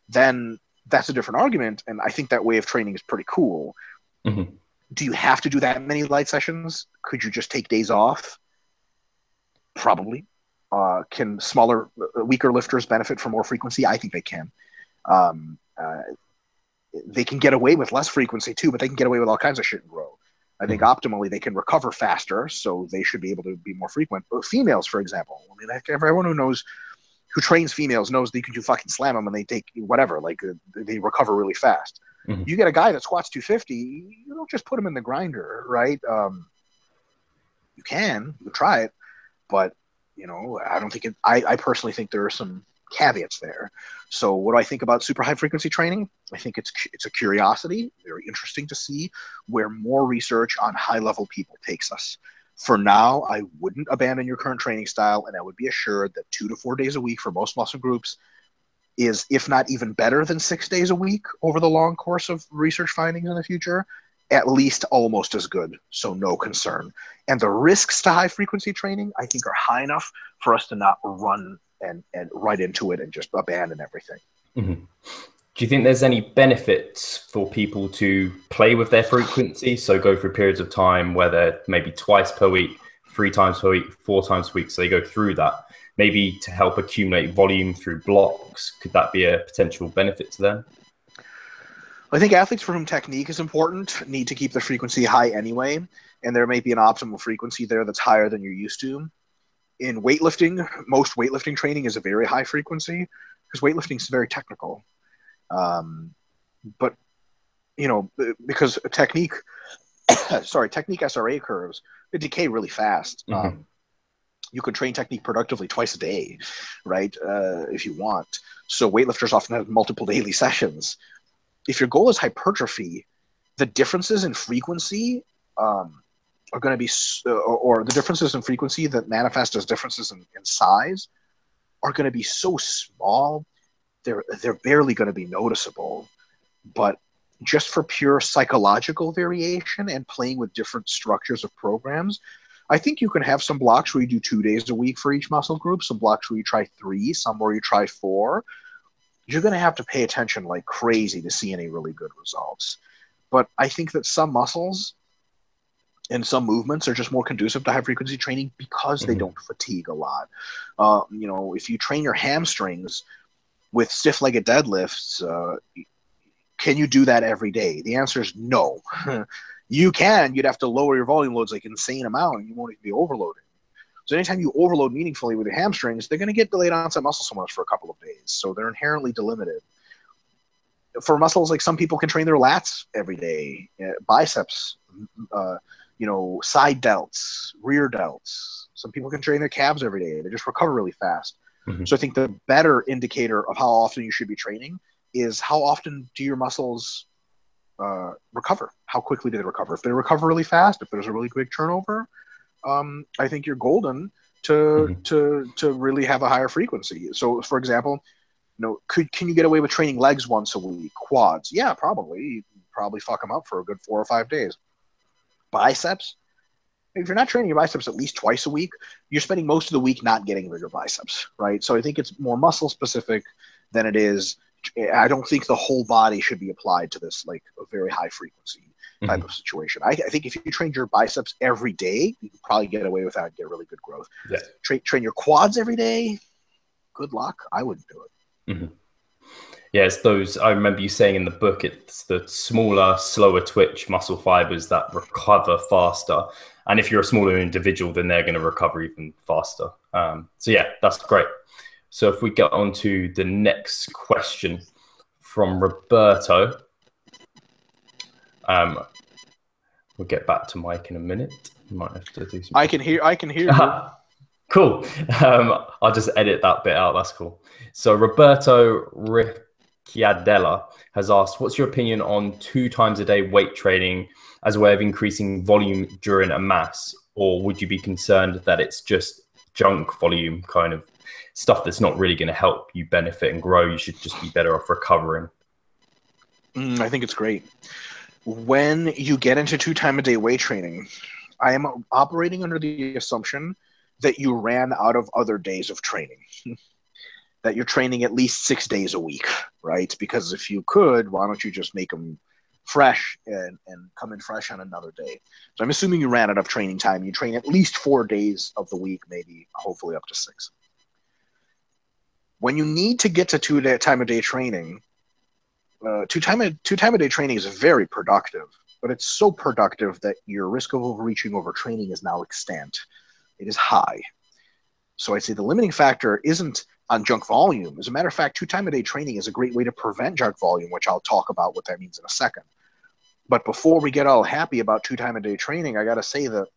Then that's a different argument, and I think that way of training is pretty cool. Do you have to do that many light sessions? Could you just take days off? Probably. Can smaller, weaker lifters benefit from more frequency? I think they can. They can get away with less frequency too, but they can get away with all kinds of shit and grow. I think optimally they can recover faster, so they should be able to be more frequent. But females, for example, I mean, everyone who trains females knows that you can do fucking slam them and they take whatever, they recover really fast. You get a guy that squats 250, you don't just put him in the grinder, right? You can try it, but I don't think I personally think there are some caveats there. So what do I think about super high frequency training? I think it's a curiosity, very interesting to see where more research on high level people takes us. For now, I wouldn't abandon your current training style, and I would be assured that 2 to 4 days a week for most muscle groups is, if not even better than 6 days a week over the long course of research findings in the future, at least almost as good. So no concern. And the risks to high frequency training, I think, are high enough for us to not run and right into it and just abandon everything. Mm-hmm. Do you think there's any benefits for people to play with their frequency? So go through periods of time where they're maybe twice per week, 3 times per week, 4 times per week. So they go through that, maybe to help accumulate volume through blocks. Could that be a potential benefit to them? I think athletes for whom technique is important need to keep the frequency high anyway. And there may be an optimal frequency there that's higher than you're used to. In weightlifting, most weightlifting training is a very high frequency because weightlifting is very technical. But, you know, because technique SRA curves, they decay really fast. Mm-hmm. You could train technique productively twice a day, right? If you want. So weightlifters often have multiple daily sessions. If your goal is hypertrophy, the differences in frequency are going to be, or the differences in frequency that manifest as differences in size are going to be so small, they're barely going to be noticeable. But just for pure psychological variation and playing with different structures of programs, I think you can have some blocks where you do 2 days a week for each muscle group, some blocks where you try 3, some where you try 4. You're going to have to pay attention like crazy to see any really good results. But I think that some muscles and some movements are just more conducive to high frequency training because they don't fatigue a lot. You know, if you train your hamstrings with stiff-legged deadlifts, can you do that every day? The answer is no. You can. You'd have to lower your volume loads like insane amount, and you won't even be overloading. So anytime you overload meaningfully with your hamstrings, they're going to get delayed onset muscle soreness for a couple of days. So they're inherently delimited. For muscles, like some people can train their lats every day, biceps, you know, side delts, rear delts. Some people can train their calves every day. They just recover really fast. Mm-hmm. So I think the better indicator of how often you should be training is how often do your muscles recover? How quickly do they recover? If they recover really fast, if there's a really quick turnover, I think you're golden to really have a higher frequency. So, for example, you know, can you get away with training legs once a week? Quads? Yeah, probably. You can probably fuck them up for a good 4 or 5 days. Biceps? If you're not training your biceps at least twice a week, you're spending most of the week not getting bigger biceps, right? So I think it's more muscle specific than it is. I don't think the whole body should be applied to this, like a very high frequency type of situation. I think if you trained your biceps every day, you can probably get away with that and get really good growth. Yeah. Train your quads every day. Good luck. I wouldn't do it. Mm-hmm. Yeah, it's those, I remember you saying in the book, it's the smaller, slower twitch muscle fibers that recover faster. And if you're a smaller individual, then they're going to recover even faster. So yeah, that's great. So if we get on to the next question from Roberto, we'll get back to Mike in a minute. You might have to do some. I can hear you. Cool. I'll just edit that bit out. That's cool. So Roberto Ricciardella has asked, what's your opinion on 2 times a day weight training as a way of increasing volume during a mass? Or would you be concerned that it's just junk volume kind of stuff that's not really going to help you benefit and grow? You should just be better off recovering. I think it's great. When you get into 2 times a day weight training, I am operating under the assumption that you ran out of other days of training, that you're training at least 6 days a week, right? Because if you could, why don't you just make them fresh and come in fresh on another day? So I'm assuming you ran out of training time. You train at least 4 days of the week, maybe hopefully up to 6. When you need to get to 2 times a day training, 2 times a day training is very productive, but it's so productive that your risk of overreaching overtraining is now extant. It is high. So I'd say the limiting factor isn't on junk volume. As a matter of fact, 2 times a day training is a great way to prevent junk volume, which I'll talk about what that means in a second. But before we get all happy about 2 times a day training, I got to say that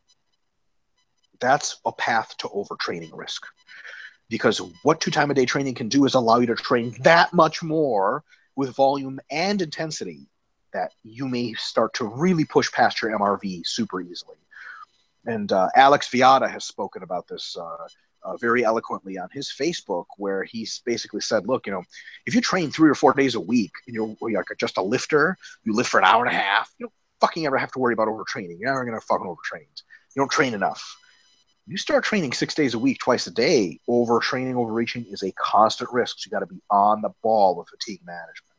that's a path to overtraining risk. because what 2-time-a-day training can do is allow you to train that much more with volume and intensity that you may start to really push past your MRV super easily. And Alex Viada has spoken about this very eloquently on his Facebook, where he's basically said, look, if you train 3 or 4 days a week and you're like just a lifter, you lift for an hour and a half, you don't fucking ever have to worry about overtraining. You're never going to fucking overtrain. You don't train enough. You start training 6 days a week, twice a day, overtraining, overreaching is a constant risk. So you got to be on the ball with fatigue management.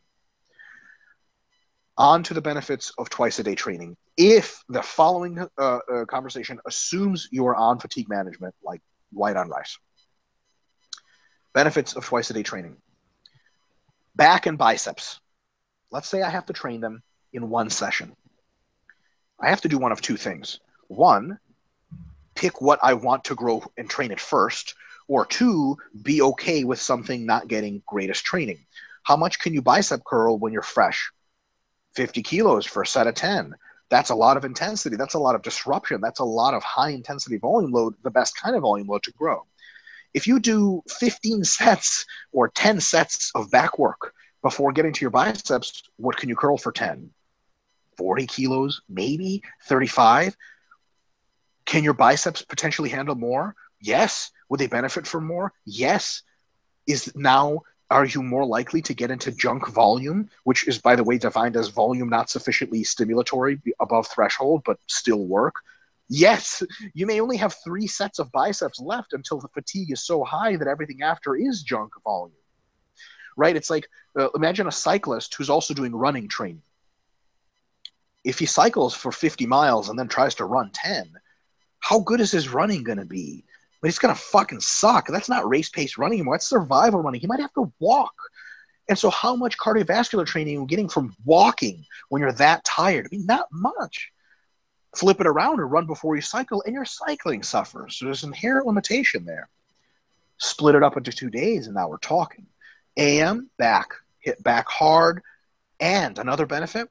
On to the benefits of twice-a-day training. If the following conversation assumes you are on fatigue management, like white on rice. Benefits of twice-a-day training. Back and biceps. Let's say I have to train them in one session. I have to do one of two things. One, pick what I want to grow and train it first, or two, be okay with something not getting greatest training. How much can you bicep curl when you're fresh? 50 kilos for a set of 10. That's a lot of intensity. That's a lot of disruption. That's a lot of high intensity volume load, the best kind of volume load to grow. If you do 15 sets or 10 sets of back work before getting to your biceps, what can you curl for 10? 40 kilos, maybe 35. Can your biceps potentially handle more? Yes. Would they benefit from more? Yes. Are you more likely to get into junk volume, which is, by the way, defined as volume not sufficiently stimulatory above threshold, but still work? Yes. You may only have 3 sets of biceps left until the fatigue is so high that everything after is junk volume, right? It's like, imagine a cyclist who's also doing running training. If he cycles for 50 miles and then tries to run 10, how good is his running going to be? But he's going to fucking suck. That's not race-paced running anymore. That's survival running. He might have to walk. And so how much cardiovascular training are you getting from walking when you're that tired? I mean, not much. Flip it around and run before you cycle, and your cycling suffers. So there's an inherent limitation there. Split it up into 2 days, and now we're talking. AM, back. Hit back hard. And another benefit,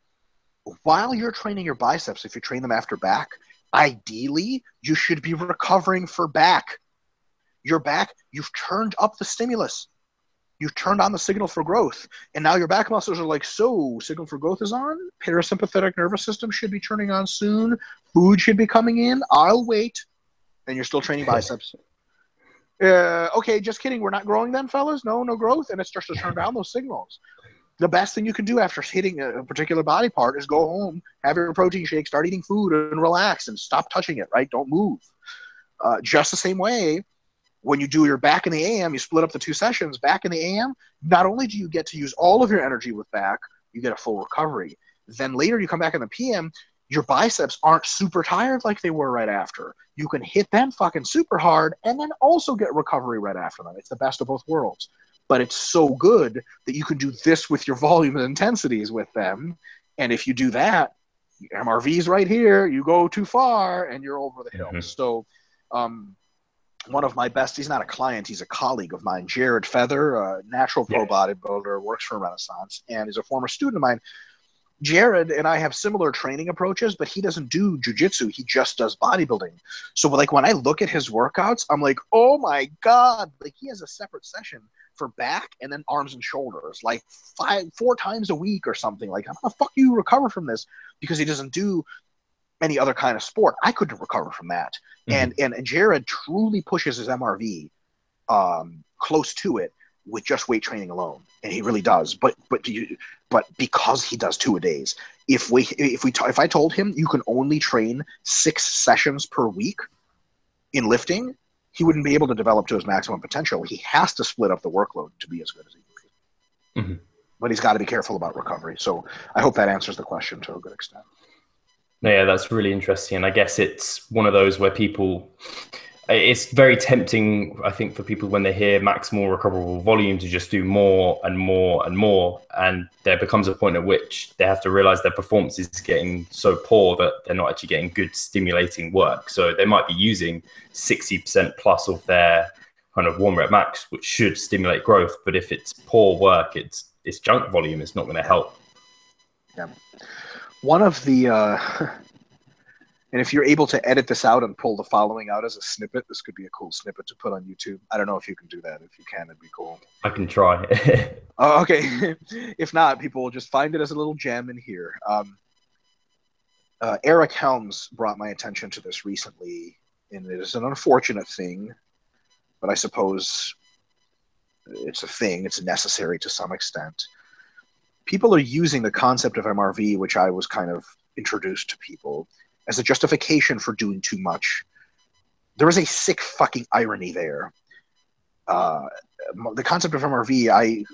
while you're training your biceps, if you train them after back, ideally, you should be recovering for back. Your back, you've turned up the stimulus. You've turned on the signal for growth. And now your back muscles are like, so signal for growth is on. Parasympathetic nervous system should be turning on soon. Food should be coming in. I'll wait. And you're still training biceps. Okay, just kidding. We're not growing then, fellas? No growth. And it starts to turn down those signals. The best thing you can do after hitting a particular body part is go home, have your protein shake, start eating food, and relax, and stop touching it, right? Don't move. Just the same way, when you do your back in the AM, you split up the 2 sessions. Back in the AM, not only do you get to use all of your energy with back, you get a full recovery. Then later you come back in the PM, your biceps aren't super tired like they were right after. You can hit them fucking super hard and then also get recovery right after them. It's the best of both worlds. But it's so good that you can do this with your volume and intensities with them. And if you do that, MRV's right here, you go too far and you're over the hill. Mm-hmm. So one of my best, he's not a client, he's a colleague of mine, Jared Feather, a natural pro bodybuilder, works for Renaissance, and is a former student of mine. Jared and I have similar training approaches, but he doesn't do jiu-jitsu. He just does bodybuilding. So like when I look at his workouts, I'm like, oh my God, like he has a separate session for back and then arms and shoulders, like 4 times a week or something. Like, how the fuck do you recover from this? Because he doesn't do any other kind of sport. I couldn't recover from that. Mm-hmm. And Jared truly pushes his MRV close to it with just weight training alone, and he really does. But because he does 2 a days, if I told him you can only train 6 sessions per week in lifting, he wouldn't be able to develop to his maximum potential. He has to split up the workload to be as good as he can be. Mm-hmm. But he's got to be careful about recovery. So I hope that answers the question to a good extent. Yeah, that's really interesting. And I guess it's one of those where it's very tempting, I think, for people when they hear maximal recoverable volume to just do more and more and more. And there becomes a point at which they have to realize their performance is getting so poor that they're not actually getting good stimulating work. So they might be using 60% plus of their kind of 1 rep max, which should stimulate growth. But if it's poor work, it's junk volume. It's not going to help. Yeah. One of the And if you're able to edit this out and pull the following out as a snippet, this could be a cool snippet to put on YouTube. I don't know if you can do that. If you can, it'd be cool. I can try. Okay. If not, people will just find it as a little gem in here. Eric Helms brought my attention to this recently, and it is an unfortunate thing, but I suppose it's a thing. It's necessary to some extent. People are using the concept of MRV, which I was kind of introduced to people, as a justification for doing too much. There is a sick fucking irony there. The concept of MRV,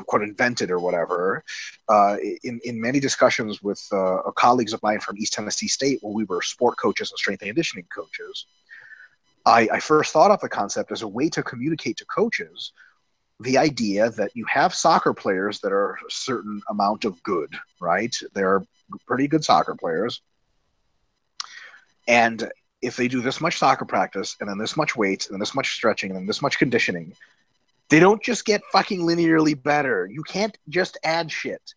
quote, invented or whatever, in many discussions with colleagues of mine from East Tennessee State, where we were sport coaches and strength and conditioning coaches, I first thought of the concept as a way to communicate to coaches the idea that you have soccer players that are a certain amount of good, right? They're pretty good soccer players. And if they do this much soccer practice, and then this much weights, and then this much stretching, and then this much conditioning, they don't just get fucking linearly better. You can't just add shit.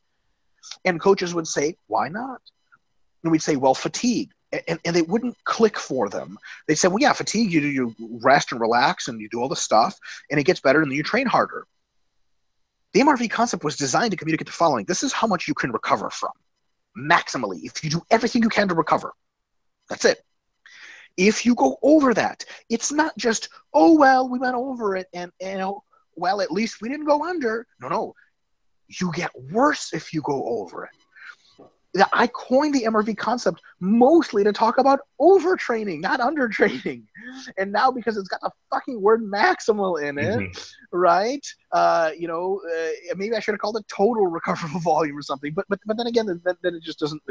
And coaches would say, why not? And we'd say, well, fatigue. And they wouldn't click for them. They'd say, well, yeah, fatigue, you rest and relax, and you do all the stuff, and it gets better, and then you train harder. The MRV concept was designed to communicate the following. This is how much you can recover from, maximally, if you do everything you can to recover. That's it. If you go over that, it's not just, oh, well, we went over it, and well, at least we didn't go under. No. You get worse if you go over it. I coined the MRV concept mostly to talk about overtraining, not undertraining. And now, because it's got the fucking word maximal in it, right? Maybe I should have called it total recoverable volume or something. But then again, then it just doesn't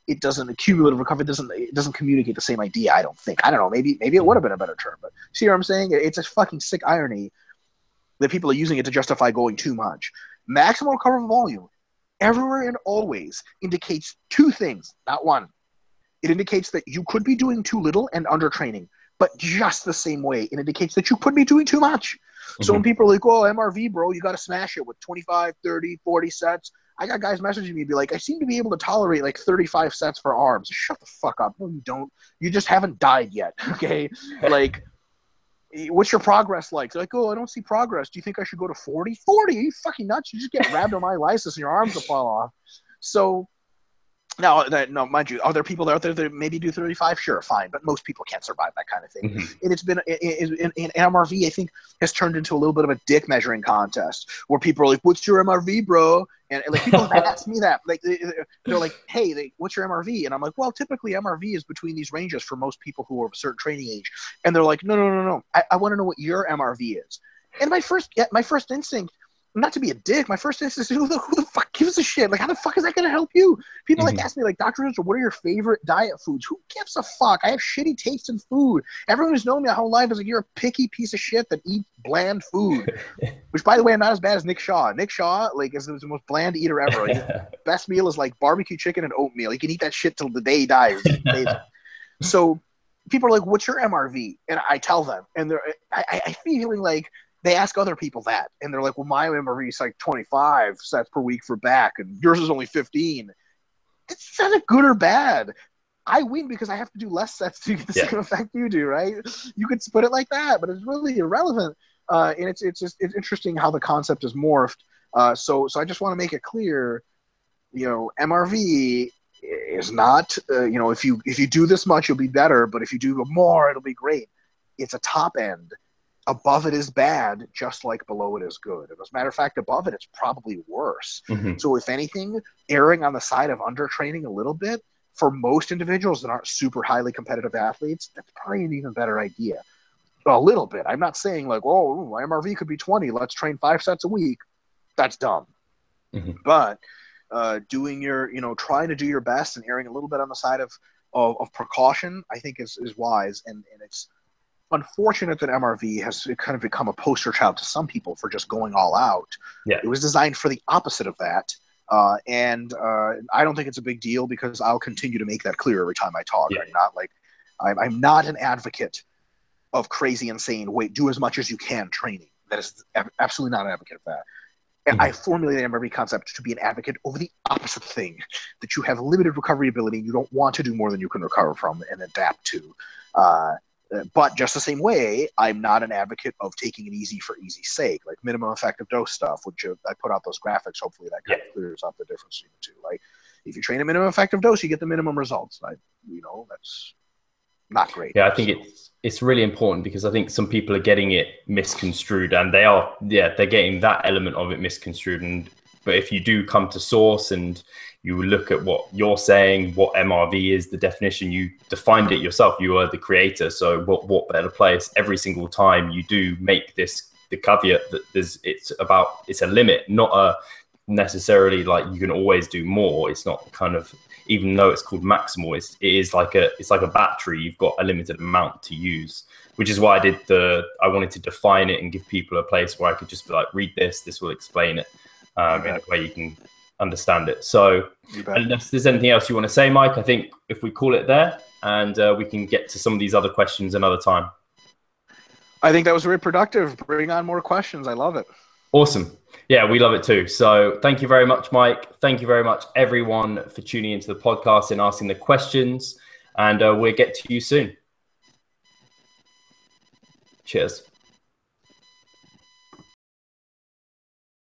it doesn't cumulative recovery. It doesn't communicate the same idea. I don't think. I don't know. Maybe it would have been a better term. But see what I'm saying? It's a fucking sick irony that people are using it to justify going too much. Maximal recoverable volume, everywhere and always, indicates two things, not one. It indicates that you could be doing too little and undertraining, but just the same way, it indicates that you could be doing too much. So when people are like, oh, MRV, bro, you got to smash it with 25, 30, 40 sets. I got guys messaging me, be like, I seem to be able to tolerate like 35 sets for arms. Shut the fuck up. No, you don't. You just haven't died yet, okay? Like, what's your progress like? They're like, oh, I don't see progress. Do you think I should go to 40? 40? Are you fucking nuts? You just get rhabdomyolysis and your arms will fall off. So now, mind you, are there people out there that maybe do 35? Sure, fine. But most people can't survive that kind of thing. And it's been, in MRV, I think, has turned into a little bit of a dick measuring contest where people are like, what's your MRV, bro? And like people have asked me that. Like they're like, hey, what's your MRV? And I'm like, well, typically MRV is between these ranges for most people who are of a certain training age. And they're like, no. I want to know what your MRV is. And my first instinct, not to be a dick, my first instinct is, who the fuck gives a shit? Like, how the fuck is that going to help you? People like ask me, like, Dr. Richard, what are your favorite diet foods? Who gives a fuck? I have shitty taste in food. Everyone who's known me my whole life is like, you're a picky piece of shit that eats bland food. Which, by the way, I'm not as bad as Nick Shaw. Nick Shaw, like, is the most bland eater ever. Like, his best meal is, like, barbecue chicken and oatmeal. He can eat that shit till the day he dies. It's amazing. So people are like, what's your MRV? And I tell them. And I feeling like, they ask other people that, and they're like, well, my MRV is like 25 sets per week for back, and yours is only 15. It's not good or bad. I win because I have to do less sets to get the same effect you do, right? You could put it like that, but it's really irrelevant. And it's interesting how the concept is morphed. So I just want to make it clear, MRV is not, if you do this much, you'll be better, but if you do more, it'll be great. It's a top end. Above it is bad, just like below it is good. And as a matter of fact, above it, it's probably worse. So if anything, erring on the side of undertraining a little bit, for most individuals that aren't super highly competitive athletes, that's probably an even better idea. A little bit. I'm not saying like, oh, my MRV could be 20. Let's train 5 sets a week. That's dumb. But doing your, trying to do your best and erring a little bit on the side of precaution, I think is wise. And it's unfortunate that MRV has kind of become a poster child to some people for just going all out. It was designed for the opposite of that. And I don't think it's a big deal because I'll continue to make that clear every time I talk. I'm not an advocate of crazy, insane, do as much as you can training. That is absolutely not an advocate of that. I formulated memory concept to be an advocate over the opposite thing, that you have limited recovery ability. You don't want to do more than you can recover from and adapt to. But just the same way, I'm not an advocate of taking it easy for easy's sake, like minimum effective dose stuff, which I put out those graphics. Hopefully that kind of clears up the difference between the two. Like, if you train a minimum effective dose, you get the minimum results. That's not great. Yeah, I think it's really important, because I think some people are getting it misconstrued, and they're getting that element of it misconstrued. But if you do come to source and you look at what you're saying, what MRV is, the definition, you defined it yourself. You are the creator. So what better place? Every single time you do make the caveat that it's a limit, not a necessarily like you can always do more. It's not kind of, even though it's called maximal, it's like a battery. You've got a limited amount to use, which is why I wanted to define it and give people a place where I could just be like, read this will explain it in a way you can understand it. So unless there's anything else you want to say, Mike, I think if we call it there, and we can get to some of these other questions another time. I think that was very productive. Bring on more questions. I love it. Awesome. Yeah, we love it too. So thank you very much, Mike. Thank you very much, everyone, for tuning into the podcast and asking the questions. And we'll get to you soon. Cheers.